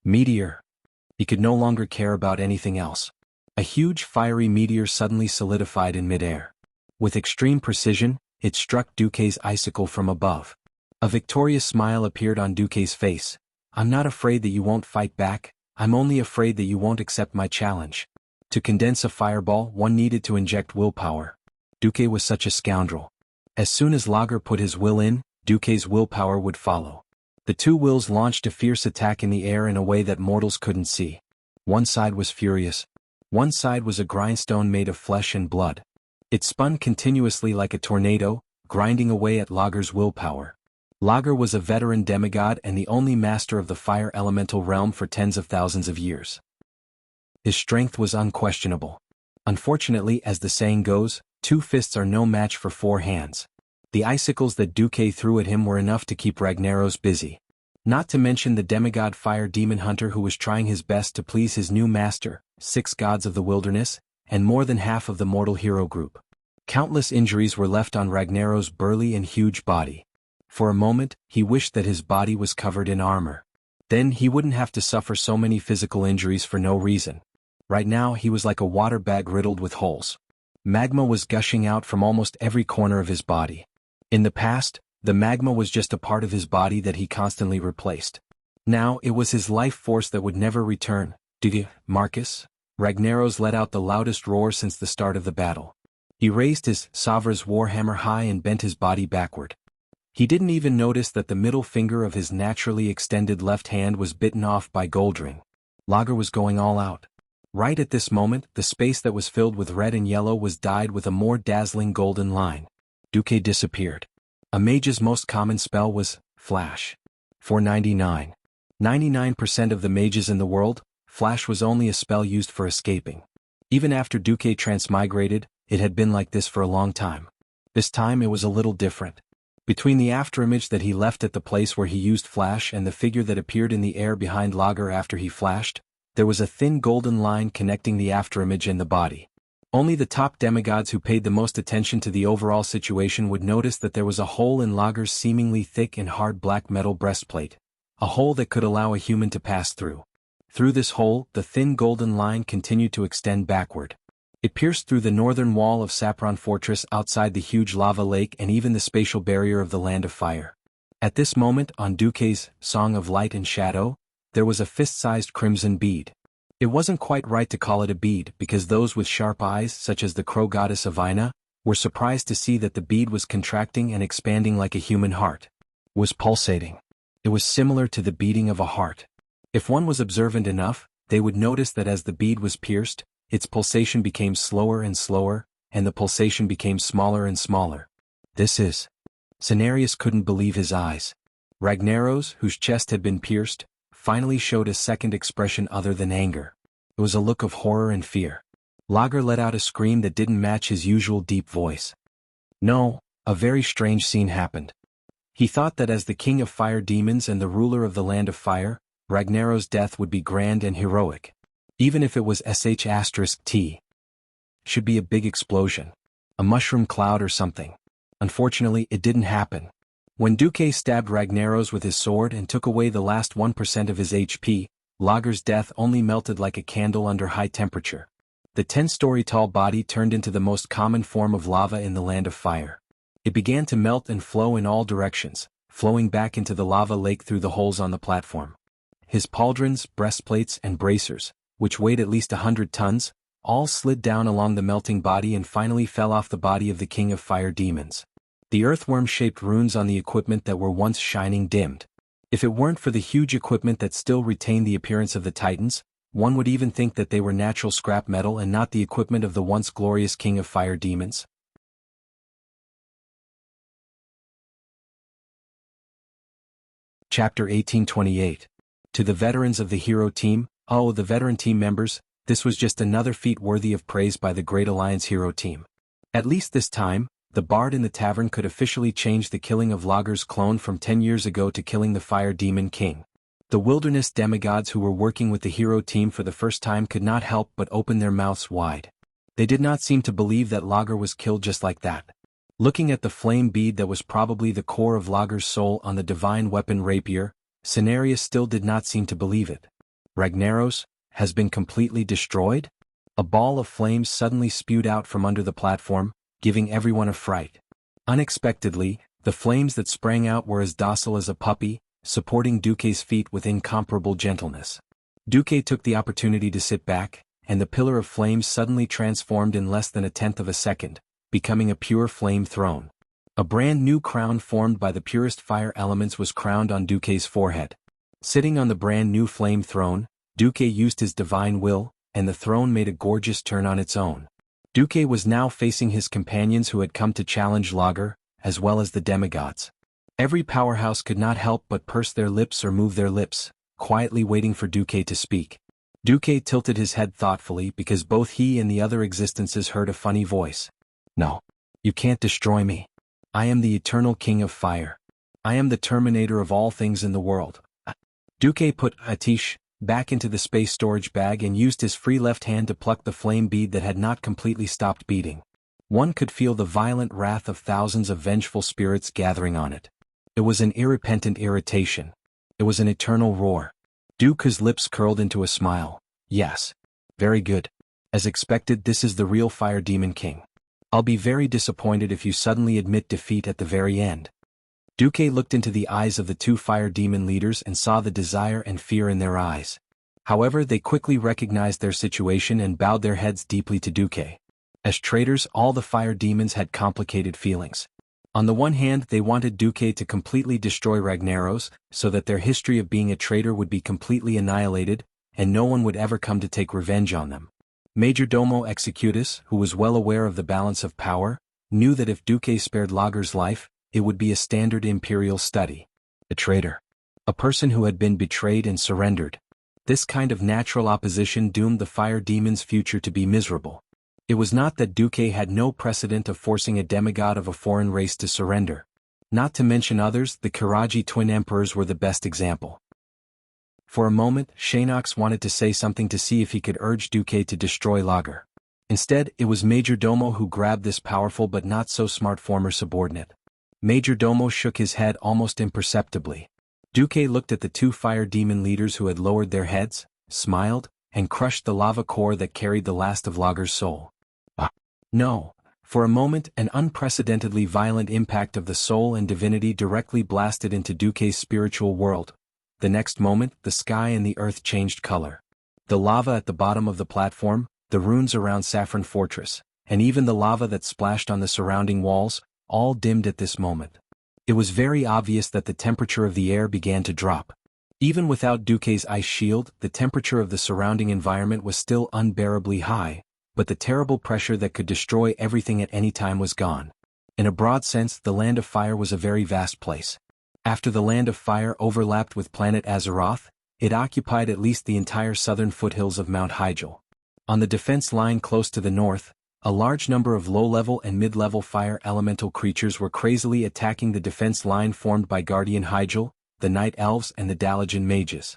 [SPEAKER 1] Meteor. He could no longer care about anything else. A huge fiery meteor suddenly solidified in midair. With extreme precision, it struck Duque's icicle from above. A victorious smile appeared on Duque's face. "I'm not afraid that you won't fight back, I'm only afraid that you won't accept my challenge." To condense a fireball, one needed to inject willpower. Duque was such a scoundrel. As soon as Lager put his will in, Duque's willpower would follow. The two wills launched a fierce attack in the air in a way that mortals couldn't see. One side was furious. One side was a grindstone made of flesh and blood. It spun continuously like a tornado, grinding away at Lager's willpower. Lager was a veteran demigod and the only master of the fire elemental realm for tens of thousands of years. His strength was unquestionable. Unfortunately, as the saying goes, 2 fists are no match for 4 hands. The icicles that Duque threw at him were enough to keep Ragnaros busy. Not to mention the demigod fire demon hunter who was trying his best to please his new master, 6 gods of the wilderness, and more than half of the mortal hero group. Countless injuries were left on Ragnaros' burly and huge body. For a moment, he wished that his body was covered in armor. Then he wouldn't have to suffer so many physical injuries for no reason. Right now he was like a water bag riddled with holes. Magma was gushing out from almost every corner of his body. In the past, the magma was just a part of his body that he constantly replaced. Now it was his life force that would never return. "Did you, Marcus?" Ragnaros let out the loudest roar since the start of the battle. He raised his Savra's warhammer high and bent his body backward. He didn't even notice that the middle finger of his naturally extended left hand was bitten off by Goldring. Lager was going all out. Right at this moment, the space that was filled with red and yellow was dyed with a more dazzling golden line. Duque disappeared. A mage's most common spell was Flash. 499. 99% of the mages in the world, Flash was only a spell used for escaping. Even after Duque transmigrated, it had been like this for a long time. This time it was a little different. Between the afterimage that he left at the place where he used Flash and the figure that appeared in the air behind Lager after he flashed, there was a thin golden line connecting the afterimage and the body. Only the top demigods who paid the most attention to the overall situation would notice that there was a hole in Lager's seemingly thick and hard black metal breastplate, a hole that could allow a human to pass through. Through this hole, the thin golden line continued to extend backward. It pierced through the northern wall of Sapron Fortress outside the huge lava lake and even the spatial barrier of the Land of Fire. At this moment, on Duque's Song of Light and Shadow, there was a fist-sized crimson bead. It wasn't quite right to call it a bead because those with sharp eyes, such as the crow goddess Avina, were surprised to see that the bead was contracting and expanding like a human heart. It was pulsating. It was similar to the beating of a heart. If one was observant enough, they would notice that as the bead was pierced, its pulsation became slower and slower, and the pulsation became smaller and smaller. This is... Cenarius couldn't believe his eyes. Ragnaros, whose chest had been pierced, finally showed a second expression other than anger. It was a look of horror and fear. Lager let out a scream that didn't match his usual deep voice. No, a very strange scene happened. He thought that as the king of fire demons and the ruler of the Land of Fire, Ragnaros' death would be grand and heroic. Even if it was *T. Should be a big explosion. A mushroom cloud or something. Unfortunately, it didn't happen. When Duque stabbed Ragnaros with his sword and took away the last 1% of his HP, Lager's death only melted like a candle under high temperature. The 10-story-tall body turned into the most common form of lava in the Land of Fire. It began to melt and flow in all directions, flowing back into the lava lake through the holes on the platform. His pauldrons, breastplates, and bracers, which weighed at least 100 tons, all slid down along the melting body and finally fell off the body of the king of fire demons. The earthworm-shaped runes on the equipment that were once shining dimmed. If it weren't for the huge equipment that still retained the appearance of the Titans, one would even think that they were natural scrap metal and not the equipment of the once glorious king of fire demons. Chapter 1828. To the veterans of the hero team, oh, the veteran team members, this was just another feat worthy of praise by the Great Alliance hero team. At least this time, the bard in the tavern could officially change the killing of Lager's clone from 10 years ago to killing the fire demon king. The wilderness demigods who were working with the hero team for the first time could not help but open their mouths wide. They did not seem to believe that Lager was killed just like that. Looking at the flame bead that was probably the core of Lager's soul on the divine weapon rapier, Cenarius still did not seem to believe it. Ragnaros has been completely destroyed? A ball of flames suddenly spewed out from under the platform, giving everyone a fright. Unexpectedly, the flames that sprang out were as docile as a puppy, supporting Duque's feet with incomparable gentleness. Duque took the opportunity to sit back, and the pillar of flames suddenly transformed in less than a tenth of a second, becoming a pure flame throne. A brand new crown formed by the purest fire elements was crowned on Duque's forehead. Sitting on the brand new flame throne, Duque used his divine will, and the throne made a gorgeous turn on its own. Duque was now facing his companions who had come to challenge Lager, as well as the demigods. Every powerhouse could not help but purse their lips or move their lips, quietly waiting for Duque to speak. Duque tilted his head thoughtfully because both he and the other existences heard a funny voice. "No. You can't destroy me. I am the eternal king of fire. I am the terminator of all things in the world." Duque put Atish back into the space storage bag and used his free left hand to pluck the flame bead that had not completely stopped beating. One could feel the violent wrath of thousands of vengeful spirits gathering on it. It was an irrepentant irritation. It was an eternal roar. Duque's lips curled into a smile. "Yes. Very good. As expected, this is the real Fire Demon King. I'll be very disappointed if you suddenly admit defeat at the very end." Duque looked into the eyes of the two fire demon leaders and saw the desire and fear in their eyes. However, they quickly recognized their situation and bowed their heads deeply to Duque. As traitors, all the fire demons had complicated feelings. On the one hand, they wanted Duque to completely destroy Ragnaros, so that their history of being a traitor would be completely annihilated, and no one would ever come to take revenge on them. Majordomo Executus, who was well aware of the balance of power, knew that if Duque spared Lager's life, it would be a standard imperial study. A traitor. A person who had been betrayed and surrendered. This kind of natural opposition doomed the fire demon's future to be miserable. It was not that Duque had no precedent of forcing a demigod of a foreign race to surrender. Not to mention others, the Kiraji twin emperors were the best example. For a moment, Shanox wanted to say something to see if he could urge Duque to destroy Lager. Instead, it was Majordomo who grabbed this powerful but not so smart former subordinate. Majordomo shook his head almost imperceptibly. Duque looked at the two fire demon leaders who had lowered their heads, smiled, and crushed the lava core that carried the last of Lager's soul. No. For a moment, an unprecedentedly violent impact of the soul and divinity directly blasted into Duque's spiritual world. The next moment, the sky and the earth changed color. The lava at the bottom of the platform, the ruins around Saffron Fortress, and even the lava that splashed on the surrounding walls, all dimmed at this moment. It was very obvious that the temperature of the air began to drop. Even without Duque's ice shield, the temperature of the surrounding environment was still unbearably high, but the terrible pressure that could destroy everything at any time was gone. In a broad sense, the Land of Fire was a very vast place. After the Land of Fire overlapped with planet Azeroth, it occupied at least the entire southern foothills of Mount Hyjal. On the defense line close to the north, a large number of low-level and mid-level fire elemental creatures were crazily attacking the defense line formed by Guardian Hyjal, the Night Elves and the Dalajan Mages.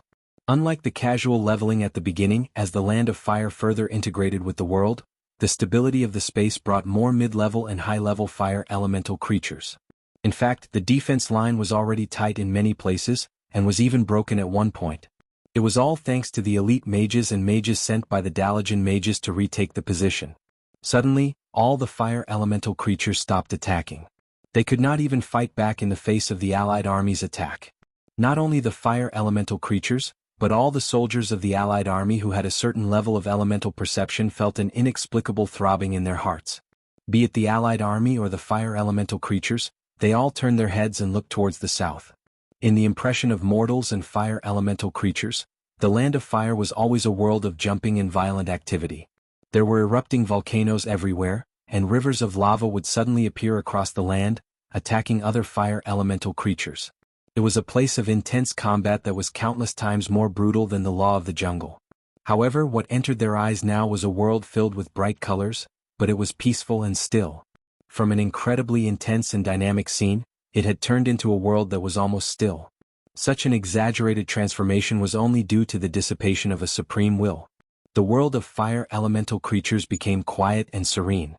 [SPEAKER 1] Unlike the casual leveling at the beginning, as the Land of Fire further integrated with the world, the stability of the space brought more mid-level and high-level fire elemental creatures. In fact, the defense line was already tight in many places, and was even broken at one point. It was all thanks to the elite mages and mages sent by the Dalajan Mages to retake the position. Suddenly, all the fire elemental creatures stopped attacking. They could not even fight back in the face of the allied army's attack. Not only the fire elemental creatures, but all the soldiers of the allied army who had a certain level of elemental perception felt an inexplicable throbbing in their hearts. Be it the allied army or the fire elemental creatures, they all turned their heads and looked towards the south. In the impression of mortals and fire elemental creatures, the Land of Fire was always a world of jumping and violent activity. There were erupting volcanoes everywhere, and rivers of lava would suddenly appear across the land, attacking other fire elemental creatures. It was a place of intense combat that was countless times more brutal than the law of the jungle. However, what entered their eyes now was a world filled with bright colors, but it was peaceful and still. From an incredibly intense and dynamic scene, it had turned into a world that was almost still. Such an exaggerated transformation was only due to the dissipation of a supreme will. The world of fire elemental creatures became quiet and serene.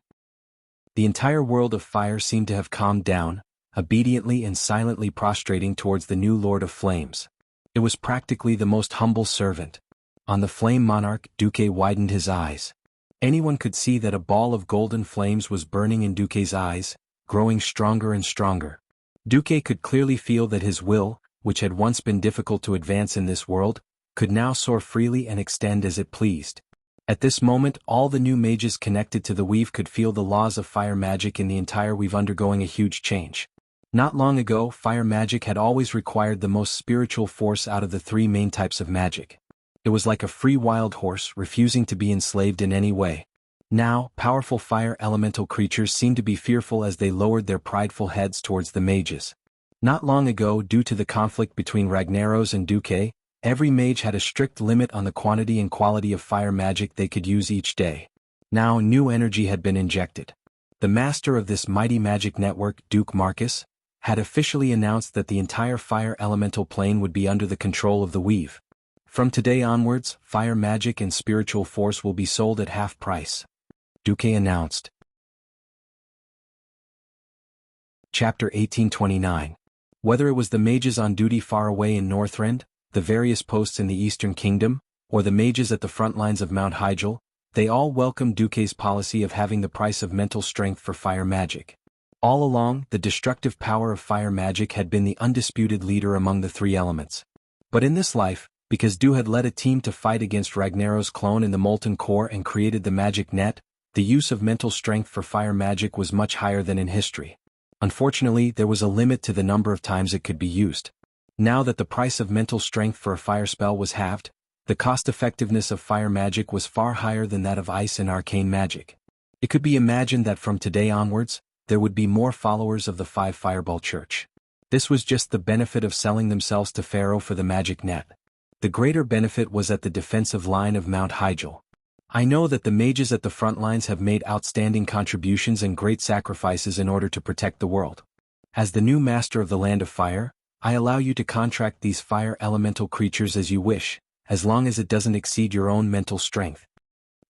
[SPEAKER 1] The entire world of fire seemed to have calmed down, obediently and silently prostrating towards the new Lord of Flames. It was practically the most humble servant. On the Flame Monarch, Duque widened his eyes. Anyone could see that a ball of golden flames was burning in Duque's eyes, growing stronger and stronger. Duque could clearly feel that his will, which had once been difficult to advance in this world, could now soar freely and extend as it pleased. At this moment, all the new mages connected to the weave could feel the laws of fire magic in the entire weave undergoing a huge change. Not long ago, fire magic had always required the most spiritual force out of the three main types of magic. It was like a free wild horse, refusing to be enslaved in any way. Now, powerful fire elemental creatures seemed to be fearful as they lowered their prideful heads towards the mages. Not long ago, due to the conflict between Ragnaros and Duque, every mage had a strict limit on the quantity and quality of fire magic they could use each day. Now new energy had been injected. The master of this mighty magic network, Duke Marcus, had officially announced that the entire fire elemental plane would be under the control of the weave. From today onwards, fire magic and spiritual force will be sold at half price, Duque announced. Chapter 1829. Whether it was the mages on duty far away in Northrend, the various posts in the Eastern Kingdom, or the mages at the front lines of Mount Hyjal, they all welcomed Duque's policy of having the price of mental strength for fire magic. All along, the destructive power of fire magic had been the undisputed leader among the three elements. But in this life, because Du had led a team to fight against Ragnaros' clone in the Molten Core and created the magic net, the use of mental strength for fire magic was much higher than in history. Unfortunately, there was a limit to the number of times it could be used. Now that the price of mental strength for a fire spell was halved, the cost-effectiveness of fire magic was far higher than that of ice and arcane magic. It could be imagined that from today onwards, there would be more followers of the Five Fireball Church. This was just the benefit of selling themselves to Pharaoh for the magic net. The greater benefit was at the defensive line of Mount Hyjal. I know that the mages at the front lines have made outstanding contributions and great sacrifices in order to protect the world. As the new master of the Land of Fire, I allow you to contract these fire elemental creatures as you wish, as long as it doesn't exceed your own mental strength.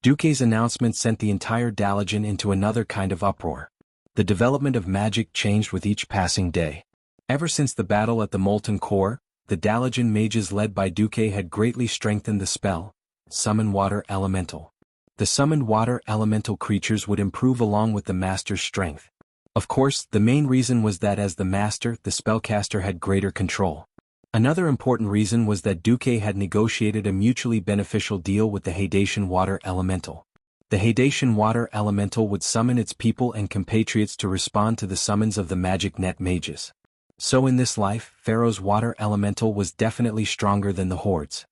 [SPEAKER 1] Duque's announcement sent the entire Dalajan into another kind of uproar. The development of magic changed with each passing day. Ever since the battle at the Molten Core, the Dalajan mages led by Duque had greatly strengthened the spell, Summon Water Elemental. The summoned water elemental creatures would improve along with the master's strength. Of course, the main reason was that as the master, the spellcaster had greater control. Another important reason was that Duque had negotiated a mutually beneficial deal with the Haitian water elemental. The Haitian water elemental would summon its people and compatriots to respond to the summons of the magic net mages. So in this life, Pharaoh's water elemental was definitely stronger than the hordes.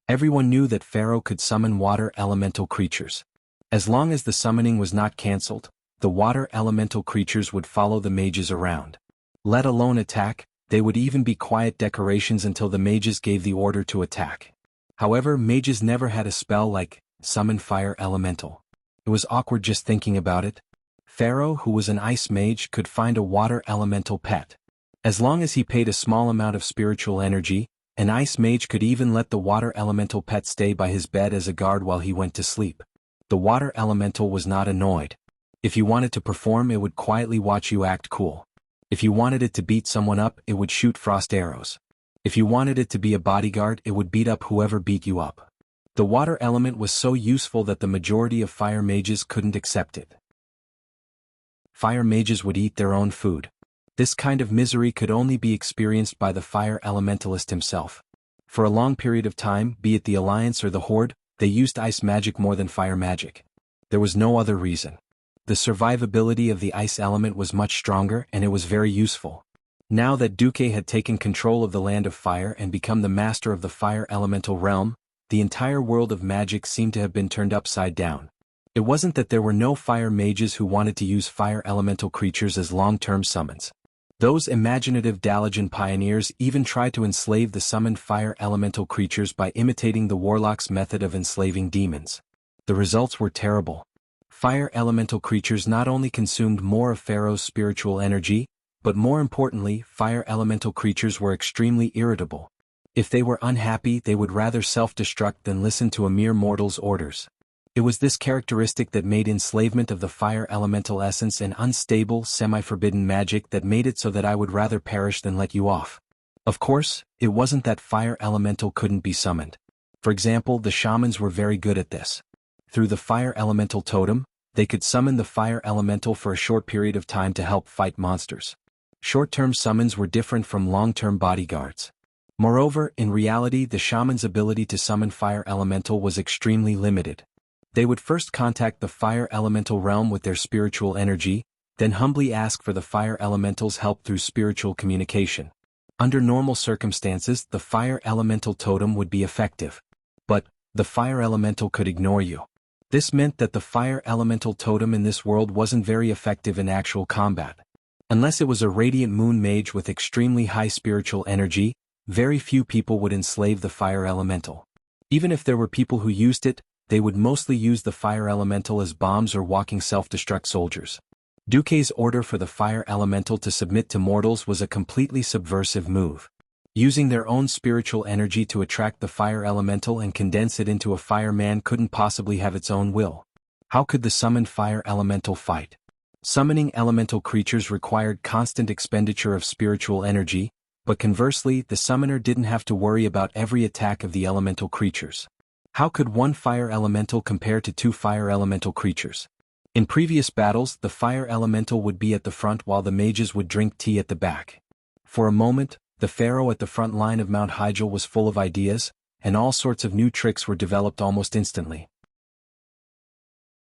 [SPEAKER 1] Everyone knew that Pharaoh could summon water elemental creatures. As long as the summoning was not cancelled, the water elemental creatures would follow the mages around. Let alone attack, they would even be quiet decorations until the mages gave the order to attack. However, mages never had a spell like Summon Fire Elemental. It was awkward just thinking about it. Pharaoh, who was an ice mage, could find a water elemental pet. As long as he paid a small amount of spiritual energy, an ice mage could even let the water elemental pet stay by his bed as a guard while he went to sleep. The water elemental was not annoyed. If you wanted to perform, it would quietly watch you act cool. If you wanted it to beat someone up, it would shoot frost arrows. If you wanted it to be a bodyguard, it would beat up whoever beat you up. The water element was so useful that the majority of fire mages couldn't accept it. Fire mages would eat their own food. This kind of misery could only be experienced by the fire elementalist himself. For a long period of time, be it the Alliance or the Horde, they used ice magic more than fire magic. There was no other reason. The survivability of the ice element was much stronger and it was very useful. Now that Duque had taken control of the Land of Fire and become the master of the fire elemental realm, the entire world of magic seemed to have been turned upside down. It wasn't that there were no fire mages who wanted to use fire elemental creatures as long-term summons. Those imaginative Dalajan pioneers even tried to enslave the summoned fire elemental creatures by imitating the warlock's method of enslaving demons. The results were terrible. Fire elemental creatures not only consumed more of Pharaoh's spiritual energy, but more importantly, fire elemental creatures were extremely irritable. If they were unhappy, they would rather self-destruct than listen to a mere mortal's orders. It was this characteristic that made enslavement of the fire elemental essence an unstable, semi-forbidden magic that made it so that I would rather perish than let you off. Of course, it wasn't that fire elemental couldn't be summoned. For example, the shamans were very good at this. Through the fire elemental totem, they could summon the fire elemental for a short period of time to help fight monsters. Short-term summons were different from long-term bodyguards. Moreover, in reality, the shaman's ability to summon fire elemental was extremely limited. They would first contact the fire elemental realm with their spiritual energy, then humbly ask for the fire elemental's help through spiritual communication. Under normal circumstances, the fire elemental totem would be effective. But the fire elemental could ignore you. This meant that the fire elemental totem in this world wasn't very effective in actual combat. Unless it was a radiant moon mage with extremely high spiritual energy, very few people would enslave the fire elemental. Even if there were people who used it, they would mostly use the fire elemental as bombs or walking self-destruct soldiers. Duque's order for the fire elemental to submit to mortals was a completely subversive move. Using their own spiritual energy to attract the fire elemental and condense it into a fireman couldn't possibly have its own will. How could the summoned fire elemental fight? Summoning elemental creatures required constant expenditure of spiritual energy, but conversely, the summoner didn't have to worry about every attack of the elemental creatures. How could one fire elemental compare to two fire elemental creatures? In previous battles, the fire elemental would be at the front while the mages would drink tea at the back. For a moment, the pharaoh at the front line of Mount Hyjal was full of ideas, and all sorts of new tricks were developed almost instantly.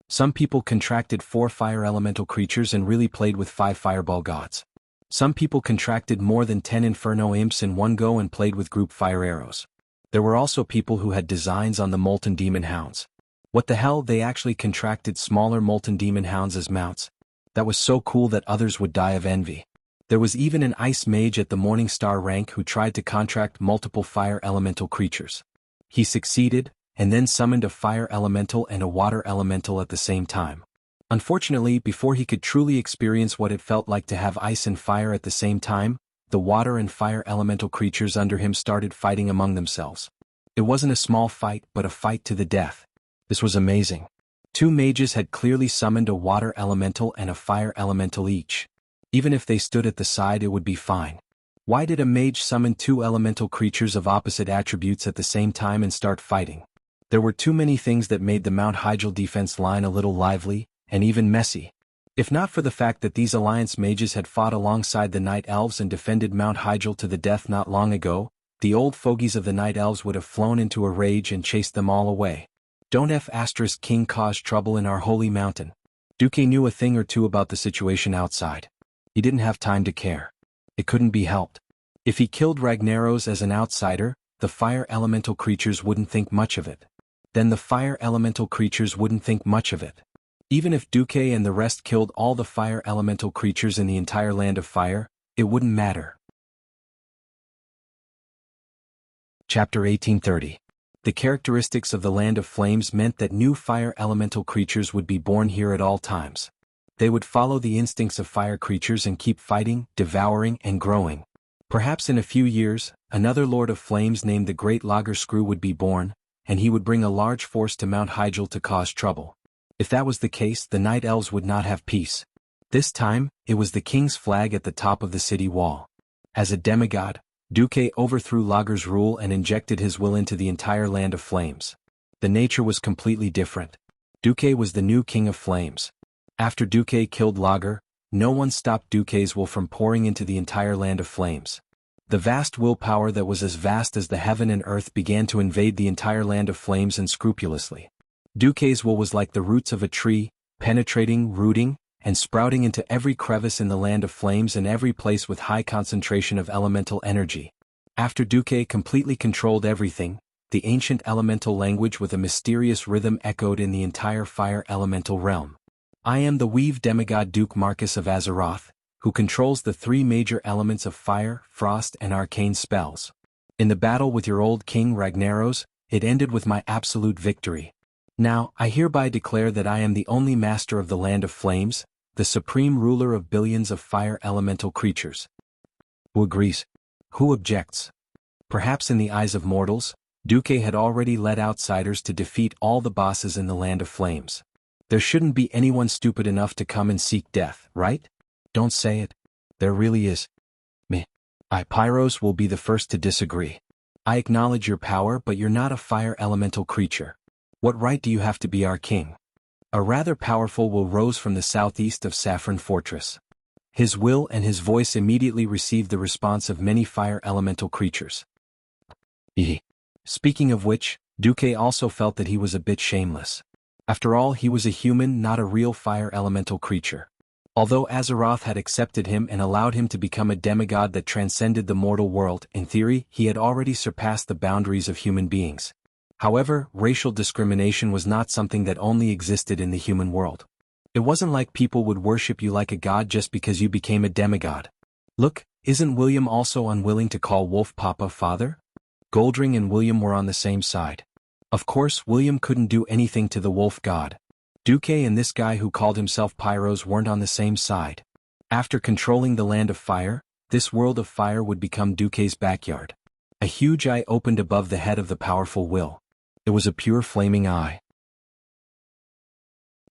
[SPEAKER 1] Some people contracted 4 fire elemental creatures and really played with 5 fireball gods. Some people contracted more than 10 inferno imps in one go and played with group fire arrows. There were also people who had designs on the molten demon hounds. What the hell, they actually contracted smaller molten demon hounds as mounts. That was so cool that others would die of envy. There was even an ice mage at the Morning Star rank who tried to contract multiple fire elemental creatures. He succeeded, and then summoned a fire elemental and a water elemental at the same time. Unfortunately, before he could truly experience what it felt like to have ice and fire at the same time, the water and fire elemental creatures under him started fighting among themselves. It wasn't a small fight, but a fight to the death. This was amazing. 2 mages had clearly summoned a water elemental and a fire elemental each. Even if they stood at the side, it would be fine. Why did a mage summon 2 elemental creatures of opposite attributes at the same time and start fighting? There were too many things that made the Mount Hyjal defense line a little lively, and even messy. If not for the fact that these alliance mages had fought alongside the Night Elves and defended Mount Hyjal to the death not long ago, the old fogies of the Night Elves would have flown into a rage and chased them all away. Don't King cause trouble in our holy mountain. Duque knew a thing or two about the situation outside. He didn't have time to care. It couldn't be helped. If he killed Ragnaros as an outsider, the fire elemental creatures wouldn't think much of it. Then the fire elemental creatures wouldn't think much of it. Even if Duque and the rest killed all the fire elemental creatures in the entire land of fire, it wouldn't matter. Chapter 1830. The characteristics of the Land of Flames meant that new fire elemental creatures would be born here at all times. They would follow the instincts of fire creatures and keep fighting, devouring, and growing. Perhaps in a few years, another Lord of Flames named the Great Lager Screw would be born, and he would bring a large force to Mount Hyjal to cause trouble. If that was the case, the Night Elves would not have peace. This time, it was the king's flag at the top of the city wall. As a demigod, Duque overthrew Lager's rule and injected his will into the entire Land of Flames. The nature was completely different. Duque was the new king of flames. After Duque killed Lager, no one stopped Duque's will from pouring into the entire Land of Flames. The vast willpower that was as vast as the heaven and earth began to invade the entire Land of Flames unscrupulously. Duque's will was like the roots of a tree, penetrating, rooting, and sprouting into every crevice in the Land of Flames and every place with high concentration of elemental energy. After Duque completely controlled everything, the ancient elemental language with a mysterious rhythm echoed in the entire fire elemental realm. I am the weave demigod Duke Marcus of Azeroth, who controls the 3 major elements of fire, frost, and arcane spells. In the battle with your old king Ragnaros, it ended with my absolute victory. Now, I hereby declare that I am the only master of the Land of Flames, the supreme ruler of billions of fire elemental creatures. Who agrees? Who objects? Perhaps in the eyes of mortals, Duque had already led outsiders to defeat all the bosses in the Land of Flames. There shouldn't be anyone stupid enough to come and seek death, right? Don't say it. There really is. Me. Pyros will be the first to disagree. I acknowledge your power, but you're not a fire elemental creature. What right do you have to be our king? A rather powerful will rose from the southeast of Saffron Fortress. His will and his voice immediately received the response of many fire elemental creatures. Speaking of which, Duque also felt that he was a bit shameless. After all, he was a human, not a real fire elemental creature. Although Azeroth had accepted him and allowed him to become a demigod that transcended the mortal world, in theory, he had already surpassed the boundaries of human beings. However, racial discrimination was not something that only existed in the human world. It wasn't like people would worship you like a god just because you became a demigod. Look, isn't William also unwilling to call Wolf Papa father? Goldring and William were on the same side. Of course, William couldn't do anything to the wolf god. Duque and this guy who called himself Pyros weren't on the same side. After controlling the land of fire, this world of fire would become Duque's backyard. A huge eye opened above the head of the powerful will. It was a pure flaming eye.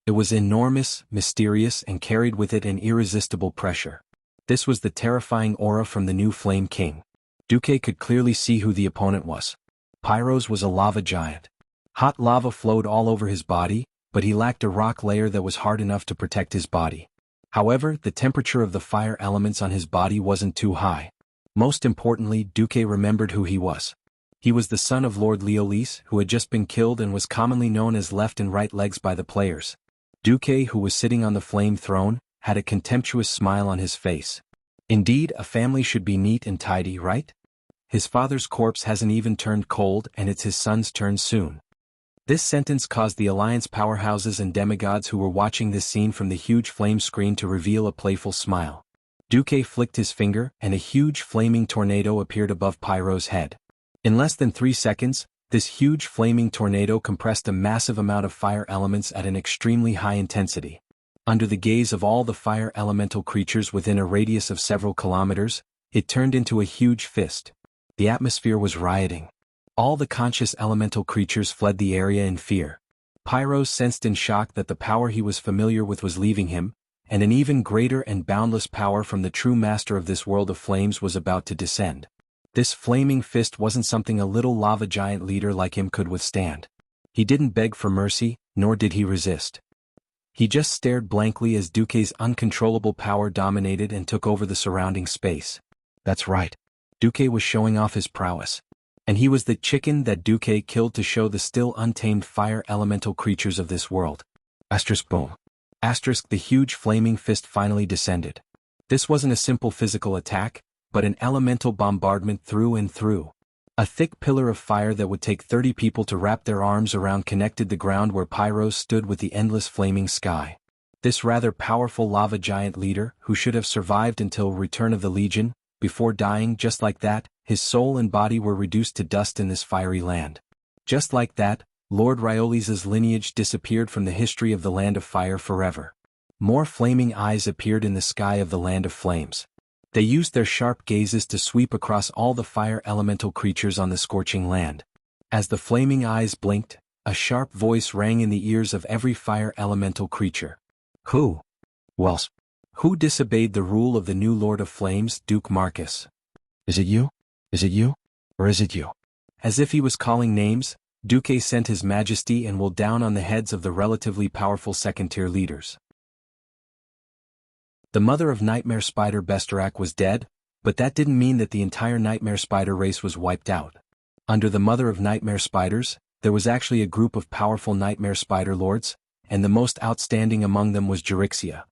[SPEAKER 1] It was enormous, mysterious, and carried with it an irresistible pressure. This was the terrifying aura from the new Flame King. Duque could clearly see who the opponent was. Pyros was a lava giant. Hot lava flowed all over his body, but he lacked a rock layer that was hard enough to protect his body. However, the temperature of the fire elements on his body wasn't too high. Most importantly, Duque remembered who he was. He was the son of Lord Leolis, who had just been killed and was commonly known as left and right legs by the players. Duque, who was sitting on the flame throne, had a contemptuous smile on his face. Indeed, a family should be neat and tidy, right? His father's corpse hasn't even turned cold, and it's his son's turn soon. This sentence caused the Alliance powerhouses and demigods who were watching this scene from the huge flame screen to reveal a playful smile. Duque flicked his finger, and a huge flaming tornado appeared above Pyro's head. In less than 3 seconds, this huge flaming tornado compressed a massive amount of fire elements at an extremely high intensity. Under the gaze of all the fire elemental creatures within a radius of several kilometers, it turned into a huge fist. The atmosphere was rioting. All the conscious elemental creatures fled the area in fear. Pyros sensed in shock that the power he was familiar with was leaving him, and an even greater and boundless power from the true master of this world of flames was about to descend. This flaming fist wasn't something a little lava giant leader like him could withstand. He didn't beg for mercy, nor did he resist. He just stared blankly as Duque's uncontrollable power dominated and took over the surrounding space. That's right. Duque was showing off his prowess. And he was the chicken that Duque killed to show the still untamed fire elemental creatures of this world. Asterisk boom. Asterisk the huge flaming fist finally descended. This wasn't a simple physical attack, but an elemental bombardment through and through. A thick pillar of fire that would take 30 people to wrap their arms around connected the ground where Pyros stood with the endless flaming sky. This rather powerful lava giant leader, who should have survived until Return of the Legion, before dying just like that, his soul and body were reduced to dust in this fiery land. Just like that, Lord Riolis's lineage disappeared from the history of the Land of Fire forever. More flaming eyes appeared in the sky of the Land of Flames. They used their sharp gazes to sweep across all the fire elemental creatures on the scorching land. As the flaming eyes blinked, a sharp voice rang in the ears of every fire elemental creature. Who? Well, who disobeyed the rule of the new Lord of Flames, Duke Marcus? Is it you? Is it you? Or is it you? As if he was calling names, Duque sent his majesty and will down on the heads of the relatively powerful second-tier leaders. The mother of Nightmare Spider Bestarak was dead, but that didn't mean that the entire Nightmare Spider race was wiped out. Under the mother of Nightmare Spiders, there was actually a group of powerful Nightmare Spider lords, and the most outstanding among them was Jurixia.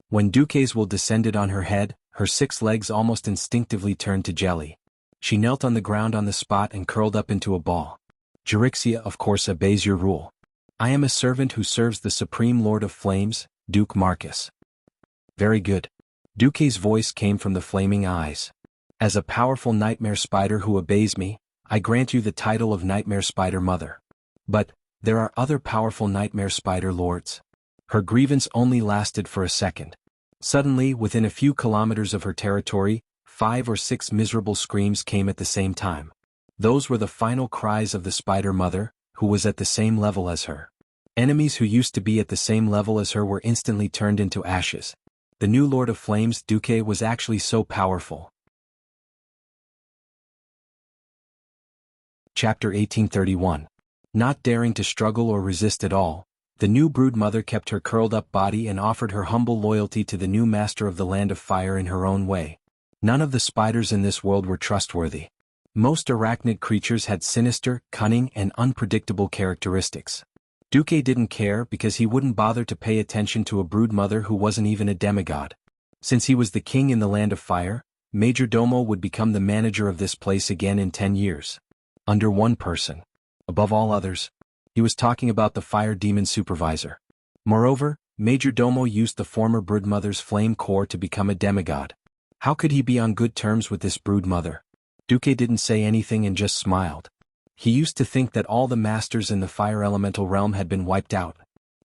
[SPEAKER 1] When Duque's will descended on her head, her 6 legs almost instinctively turned to jelly. She knelt on the ground on the spot and curled up into a ball. Jurixia of course obeys your rule. I am a servant who serves the Supreme Lord of Flames, Duke Marcus. Very good. Duque's voice came from the flaming eyes. As a powerful Nightmare Spider who obeys me, I grant you the title of Nightmare Spider Mother. But, there are other powerful Nightmare Spider lords. Her grievance only lasted for a second. Suddenly, within a few kilometers of her territory, 5 or 6 miserable screams came at the same time. Those were the final cries of the Spider Mother, who was at the same level as her. Enemies who used to be at the same level as her were instantly turned into ashes. The new Lord of Flames, Duque, was actually so powerful. Chapter 1831. Not daring to struggle or resist at all, the new brood mother kept her curled-up body and offered her humble loyalty to the new master of the Land of Fire in her own way. None of the spiders in this world were trustworthy. Most arachnid creatures had sinister, cunning, and unpredictable characteristics. Duque didn't care because he wouldn't bother to pay attention to a brood mother who wasn't even a demigod. Since he was the king in the land of fire, Majordomo would become the manager of this place again in 10 years. Under one person. Above all others. He was talking about the fire demon supervisor. Moreover, Majordomo used the former broodmother's flame core to become a demigod. How could he be on good terms with this broodmother? Duque didn't say anything and just smiled. He used to think that all the masters in the fire elemental realm had been wiped out.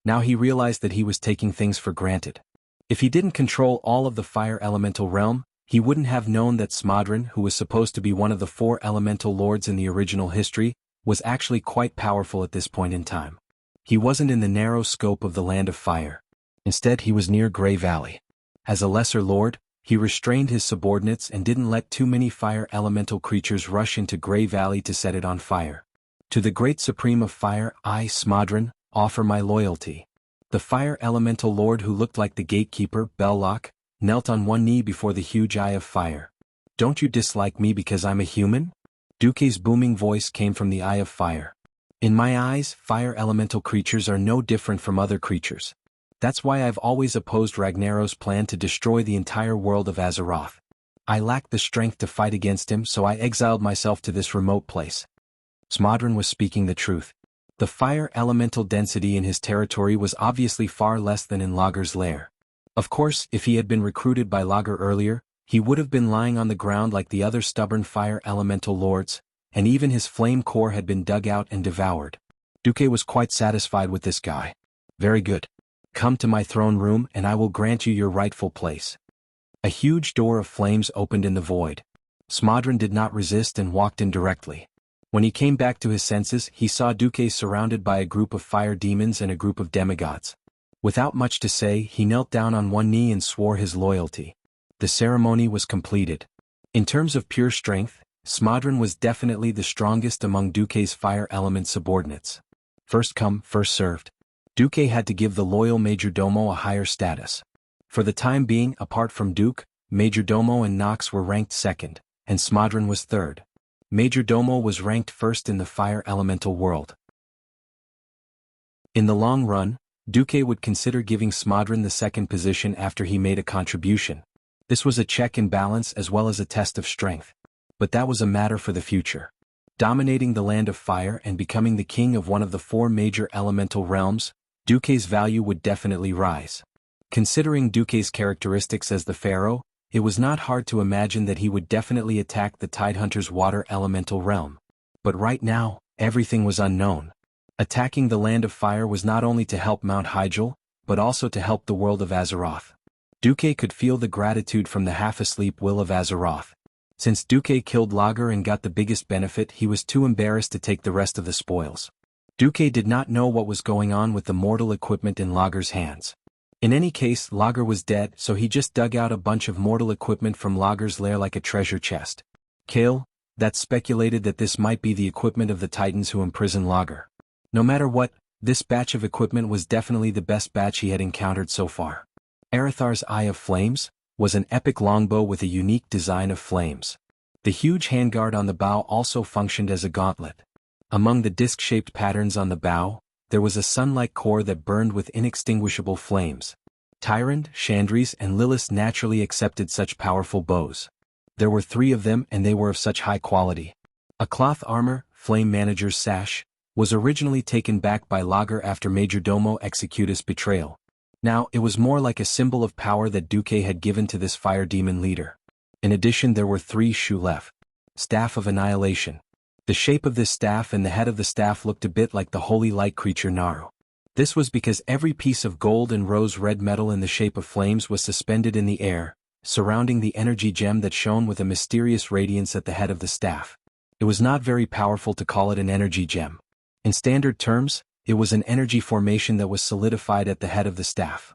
[SPEAKER 1] Now he realized that he was taking things for granted. If he didn't control all of the fire elemental realm, he wouldn't have known that Smodron, who was supposed to be one of the 4 elemental lords in the original history, was actually quite powerful at this point in time. He wasn't in the narrow scope of the land of fire. Instead, he was near Grey Valley. As a lesser lord, he restrained his subordinates and didn't let too many fire elemental creatures rush into Grey Valley to set it on fire. To the great supreme of fire, I, Smodron, offer my loyalty. The fire elemental lord who looked like the gatekeeper, Belloc, knelt on one knee before the huge eye of fire. Don't you dislike me because I'm a human? Duque's booming voice came from the eye of fire. In my eyes, fire elemental creatures are no different from other creatures. That's why I've always opposed Ragnaros's plan to destroy the entire world of Azeroth. I lacked the strength to fight against him, so I exiled myself to this remote place. Smodron was speaking the truth. The fire elemental density in his territory was obviously far less than in Lager's lair. Of course, if he had been recruited by Lager earlier, he would have been lying on the ground like the other stubborn fire elemental lords, and even his flame core had been dug out and devoured. Duque was quite satisfied with this guy. Very good. Come to my throne room and I will grant you your rightful place. A huge door of flames opened in the void. Smodron did not resist and walked in directly. When he came back to his senses, he saw Duque surrounded by a group of fire demons and a group of demigods. Without much to say, he knelt down on one knee and swore his loyalty. The ceremony was completed. In terms of pure strength, Smodron was definitely the strongest among Duque's fire element subordinates. First come, first served. Duque had to give the loyal Majordomo a higher status. For the time being, apart from Duque, Majordomo and Nox were ranked second, and Smodron was third. Majordomo was ranked first in the fire elemental world. In the long run, Duque would consider giving Smodron the second position after he made a contribution. This was a check and balance as well as a test of strength. But that was a matter for the future. Dominating the land of fire and becoming the king of one of the 4 major elemental realms, Duque's value would definitely rise. Considering Duque's characteristics as the pharaoh, it was not hard to imagine that he would definitely attack the Tidehunter's water elemental realm. But right now, everything was unknown. Attacking the land of fire was not only to help Mount Hyjal, but also to help the world of Azeroth. Duque could feel the gratitude from the half-asleep will of Azeroth. Since Duque killed Lager and got the biggest benefit, he was too embarrassed to take the rest of the spoils. Duque did not know what was going on with the mortal equipment in Lager's hands. In any case, Lager was dead, so he just dug out a bunch of mortal equipment from Lager's lair like a treasure chest. Kale, that speculated that this might be the equipment of the Titans who imprisoned Lager. No matter what, this batch of equipment was definitely the best batch he had encountered so far. Arethar's Eye of Flames was an epic longbow with a unique design of flames. The huge handguard on the bow also functioned as a gauntlet. Among the disc-shaped patterns on the bow, there was a sun-like core that burned with inextinguishable flames. Tyrant, Chandris, and Lilith naturally accepted such powerful bows. There were 3 of them and they were of such high quality. A cloth armor, Flame Manager's sash, was originally taken back by Lager after Majordomo Executus' betrayal. Now, it was more like a symbol of power that Duque had given to this fire demon leader. In addition, there were 3 Shulef. Staff of Annihilation. The shape of this staff and the head of the staff looked a bit like the holy light creature Naru. This was because every piece of gold and rose-red metal in the shape of flames was suspended in the air, surrounding the energy gem that shone with a mysterious radiance at the head of the staff. It was not very powerful to call it an energy gem. In standard terms, it was an energy formation that was solidified at the head of the staff.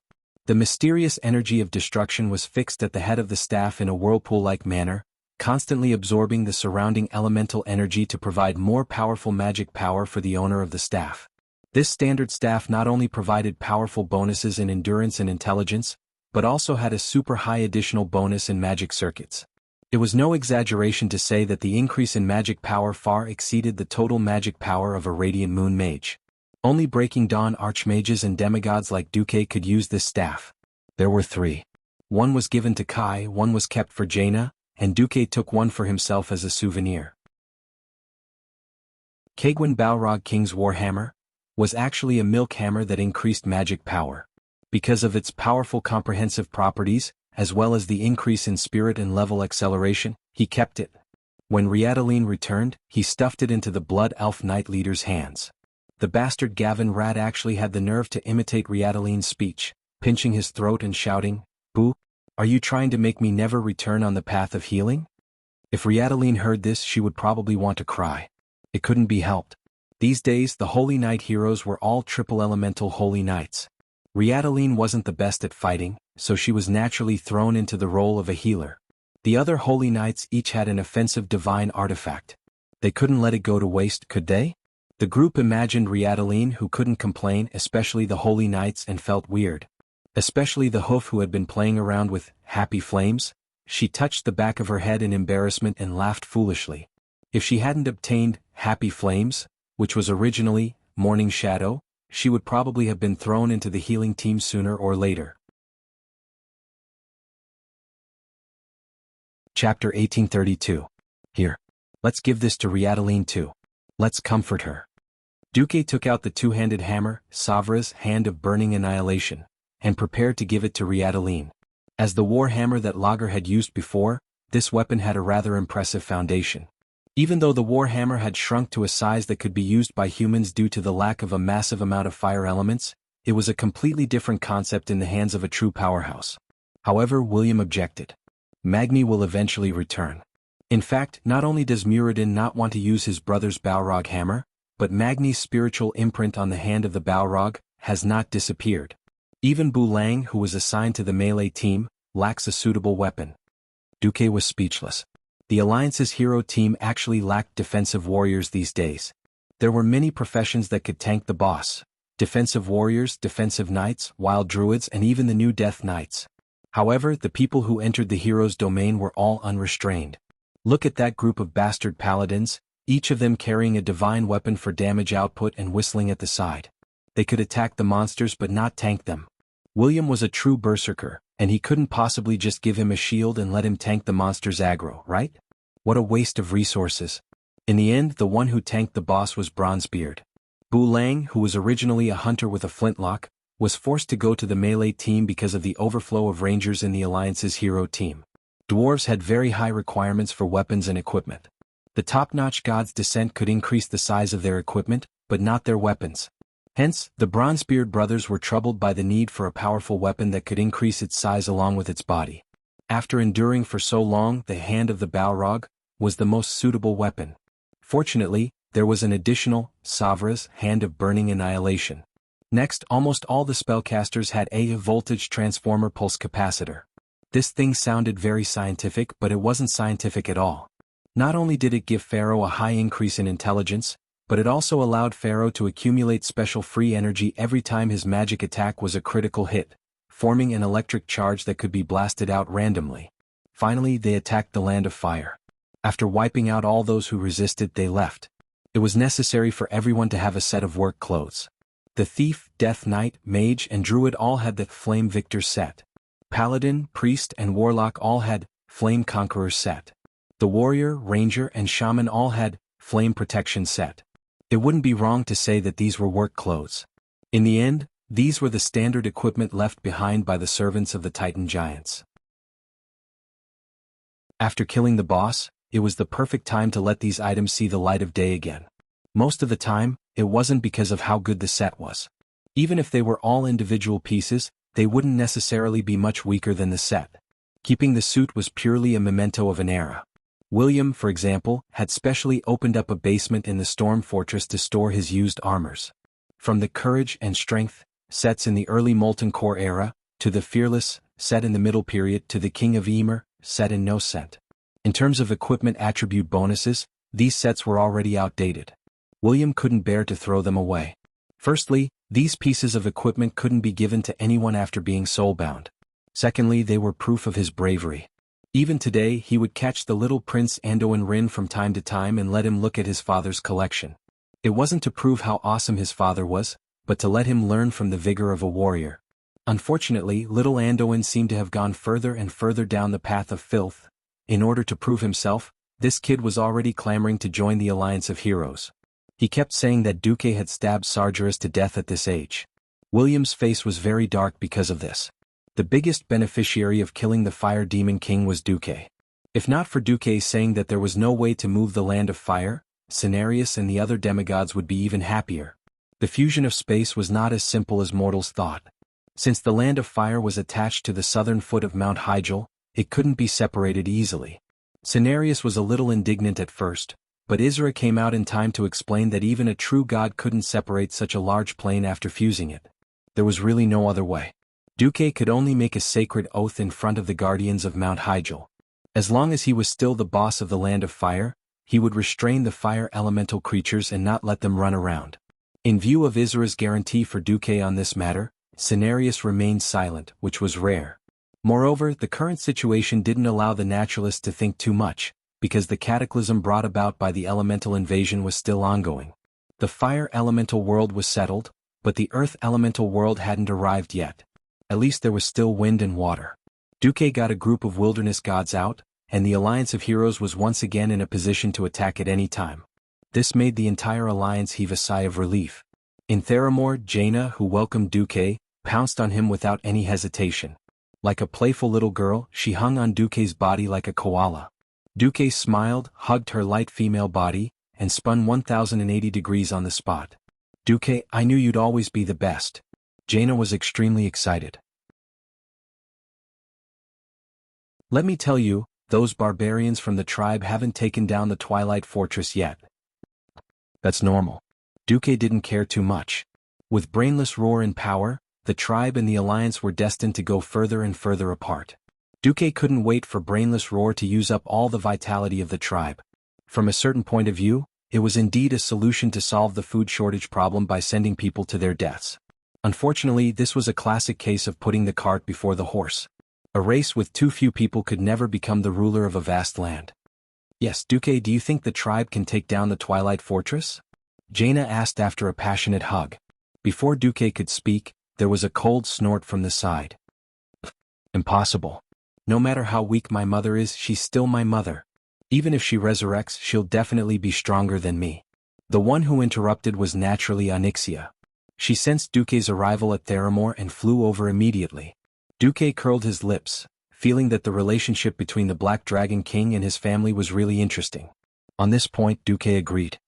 [SPEAKER 1] The mysterious energy of destruction was fixed at the head of the staff in a whirlpool-like manner, constantly absorbing the surrounding elemental energy to provide more powerful magic power for the owner of the staff. This standard staff not only provided powerful bonuses in endurance and intelligence, but also had a super high additional bonus in magic circuits. It was no exaggeration to say that the increase in magic power far exceeded the total magic power of a Radiant Moon Mage. Only Breaking Dawn archmages and demigods like Duque could use this staff. There were 3. One was given to Kai, one was kept for Jaina, and Duque took one for himself as a souvenir. Kagwin Balrog King's Warhammer was actually a milk hammer that increased magic power. Because of its powerful comprehensive properties, as well as the increase in spirit and level acceleration, he kept it. When Rhiadaline returned, he stuffed it into the Blood Elf Knight leader's hands. The bastard Gavin Rad actually had the nerve to imitate Rhiadaline's speech, pinching his throat and shouting, "Boo! Are you trying to make me never return on the path of healing?" If Rhiadaline heard this, she would probably want to cry. It couldn't be helped. These days the Holy Knight heroes were all triple elemental Holy Knights. Rhiadaline wasn't the best at fighting, so she was naturally thrown into the role of a healer. The other Holy Knights each had an offensive divine artifact. They couldn't let it go to waste, could they? The group imagined Rhiadaline, who couldn't complain, especially the Holy Knights, and felt weird. Especially the Hoof, who had been playing around with happy flames. She touched the back of her head in embarrassment and laughed foolishly. If she hadn't obtained happy flames, which was originally Morning Shadow, she would probably have been thrown into the healing team sooner or later. Chapter 1832. Here. Let's give this to Rhiadaline too. Let's comfort her. Duque took out the two-handed hammer, Savra's Hand of Burning Annihilation, and prepared to give it to Rhiadaline. As the war hammer that Lager had used before, this weapon had a rather impressive foundation. Even though the war hammer had shrunk to a size that could be used by humans due to the lack of a massive amount of fire elements, it was a completely different concept in the hands of a true powerhouse. However, William objected. Magni will eventually return. In fact, not only does Muradin not want to use his brother's Balrog hammer, but Magni's spiritual imprint on the hand of the Balrog has not disappeared. Even Bu Lang, who was assigned to the melee team, lacks a suitable weapon. Duque was speechless. The Alliance's hero team actually lacked defensive warriors these days. There were many professions that could tank the boss. Defensive warriors, defensive knights, wild druids, and even the new death knights. However, the people who entered the hero's domain were all unrestrained. Look at that group of bastard paladins, each of them carrying a divine weapon for damage output and whistling at the side. They could attack the monsters but not tank them. William was a true berserker, and he couldn't possibly just give him a shield and let him tank the monster's aggro, right? What a waste of resources. In the end, the one who tanked the boss was Bronzebeard. Bu Lang, who was originally a hunter with a flintlock, was forced to go to the melee team because of the overflow of rangers in the Alliance's hero team. Dwarves had very high requirements for weapons and equipment. The top-notch God's Descent could increase the size of their equipment, but not their weapons. Hence, the Bronzebeard brothers were troubled by the need for a powerful weapon that could increase its size along with its body. After enduring for so long, the hand of the Balrog was the most suitable weapon. Fortunately, there was an additional, Savra's Hand of Burning Annihilation. Next, almost all the spellcasters had a voltage transformer pulse capacitor. This thing sounded very scientific, but it wasn't scientific at all. Not only did it give Pharaoh a high increase in intelligence, but it also allowed Pharaoh to accumulate special free energy every time his magic attack was a critical hit, forming an electric charge that could be blasted out randomly. Finally, they attacked the Land of Fire. After wiping out all those who resisted, they left. It was necessary for everyone to have a set of work clothes. The Thief, Death Knight, Mage, and Druid all had the Flame Victor set. Paladin, Priest, and Warlock all had Flame Conqueror set. The Warrior, Ranger, and Shaman all had Flame Protection set. It wouldn't be wrong to say that these were work clothes. In the end, these were the standard equipment left behind by the servants of the Titan Giants. After killing the boss, it was the perfect time to let these items see the light of day again. Most of the time, it wasn't because of how good the set was. Even if they were all individual pieces, they wouldn't necessarily be much weaker than the set. Keeping the suit was purely a memento of an era. William, for example, had specially opened up a basement in the Storm Fortress to store his used armors. From the Courage and Strength sets in the early Molten Core era, to the Fearless set in the Middle Period, to the King of Emer set in No Set. In terms of equipment attribute bonuses, these sets were already outdated. William couldn't bear to throw them away. Firstly, these pieces of equipment couldn't be given to anyone after being soulbound. Secondly, they were proof of his bravery. Even today, he would catch the little Prince Anduin Rin from time to time and let him look at his father's collection. It wasn't to prove how awesome his father was, but to let him learn from the vigor of a warrior. Unfortunately, little Anduin seemed to have gone further and further down the path of filth. In order to prove himself, this kid was already clamoring to join the Alliance of Heroes. He kept saying that Duque had stabbed Sargeras to death at this age. William's face was very dark because of this. The biggest beneficiary of killing the Fire Demon King was Duque. If not for Duque saying that there was no way to move the Land of Fire, Cenarius and the other demigods would be even happier. The fusion of space was not as simple as mortals thought. Since the Land of Fire was attached to the southern foot of Mount Hyjal, it couldn't be separated easily. Cenarius was a little indignant at first, but Isra came out in time to explain that even a true god couldn't separate such a large plane after fusing it. There was really no other way. Duque could only make a sacred oath in front of the guardians of Mount Hyjal. As long as he was still the boss of the Land of Fire, he would restrain the fire elemental creatures and not let them run around. In view of Isra's guarantee for Duque on this matter, Cenarius remained silent, which was rare. Moreover, the current situation didn't allow the naturalists to think too much, because the cataclysm brought about by the elemental invasion was still ongoing. The fire elemental world was settled, but the earth elemental world hadn't arrived yet. At least there was still wind and water. Duque got a group of wilderness gods out, and the Alliance of Heroes was once again in a position to attack at any time. This made the entire alliance heave a sigh of relief. In Theramore, Jaina, who welcomed Duque, pounced on him without any hesitation. Like a playful little girl, she hung on Duque's body like a koala. Duque smiled, hugged her light female body, and spun 1080 degrees on the spot. Duque, I knew you'd always be the best. Jaina was extremely excited. Let me tell you, those barbarians from the tribe haven't taken down the Twilight Fortress yet. That's normal. Duque didn't care too much. With Brainless Roar in power, the tribe and the alliance were destined to go further and further apart. Duque couldn't wait for Brainless Roar to use up all the vitality of the tribe. From a certain point of view, it was indeed a solution to solve the food shortage problem by sending people to their deaths. Unfortunately, this was a classic case of putting the cart before the horse. A race with too few people could never become the ruler of a vast land. Yes, Duque, do you think the tribe can take down the Twilight Fortress? Jaina asked after a passionate hug. Before Duque could speak, there was a cold snort from the side. Impossible. No matter how weak my mother is, she's still my mother. Even if she resurrects, she'll definitely be stronger than me. The one who interrupted was naturally Onyxia. She sensed Duque's arrival at Theramore and flew over immediately. Duque curled his lips, feeling that the relationship between the Black Dragon King and his family was really interesting. On this point, Duque agreed.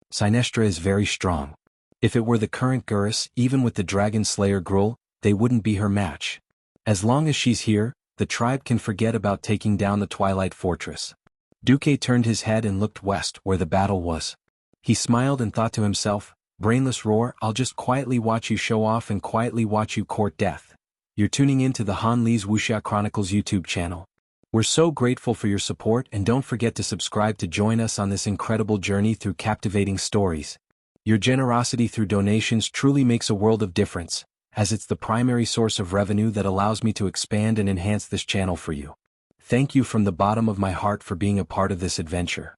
[SPEAKER 1] Sinestra is very strong. If it were the current Gurus, even with the Dragon Slayer Gruul, they wouldn't be her match. As long as she's here, the tribe can forget about taking down the Twilight Fortress. Duque turned his head and looked west where the battle was. He smiled and thought to himself, Brainless Roar, I'll just quietly watch you show off and quietly watch you court death. You're tuning in to the Han Lee's Wuxia Chronicles YouTube channel. We're so grateful for your support, and don't forget to subscribe to join us on this incredible journey through captivating stories. Your generosity through donations truly makes a world of difference, as it's the primary source of revenue that allows me to expand and enhance this channel for you. Thank you from the bottom of my heart for being a part of this adventure.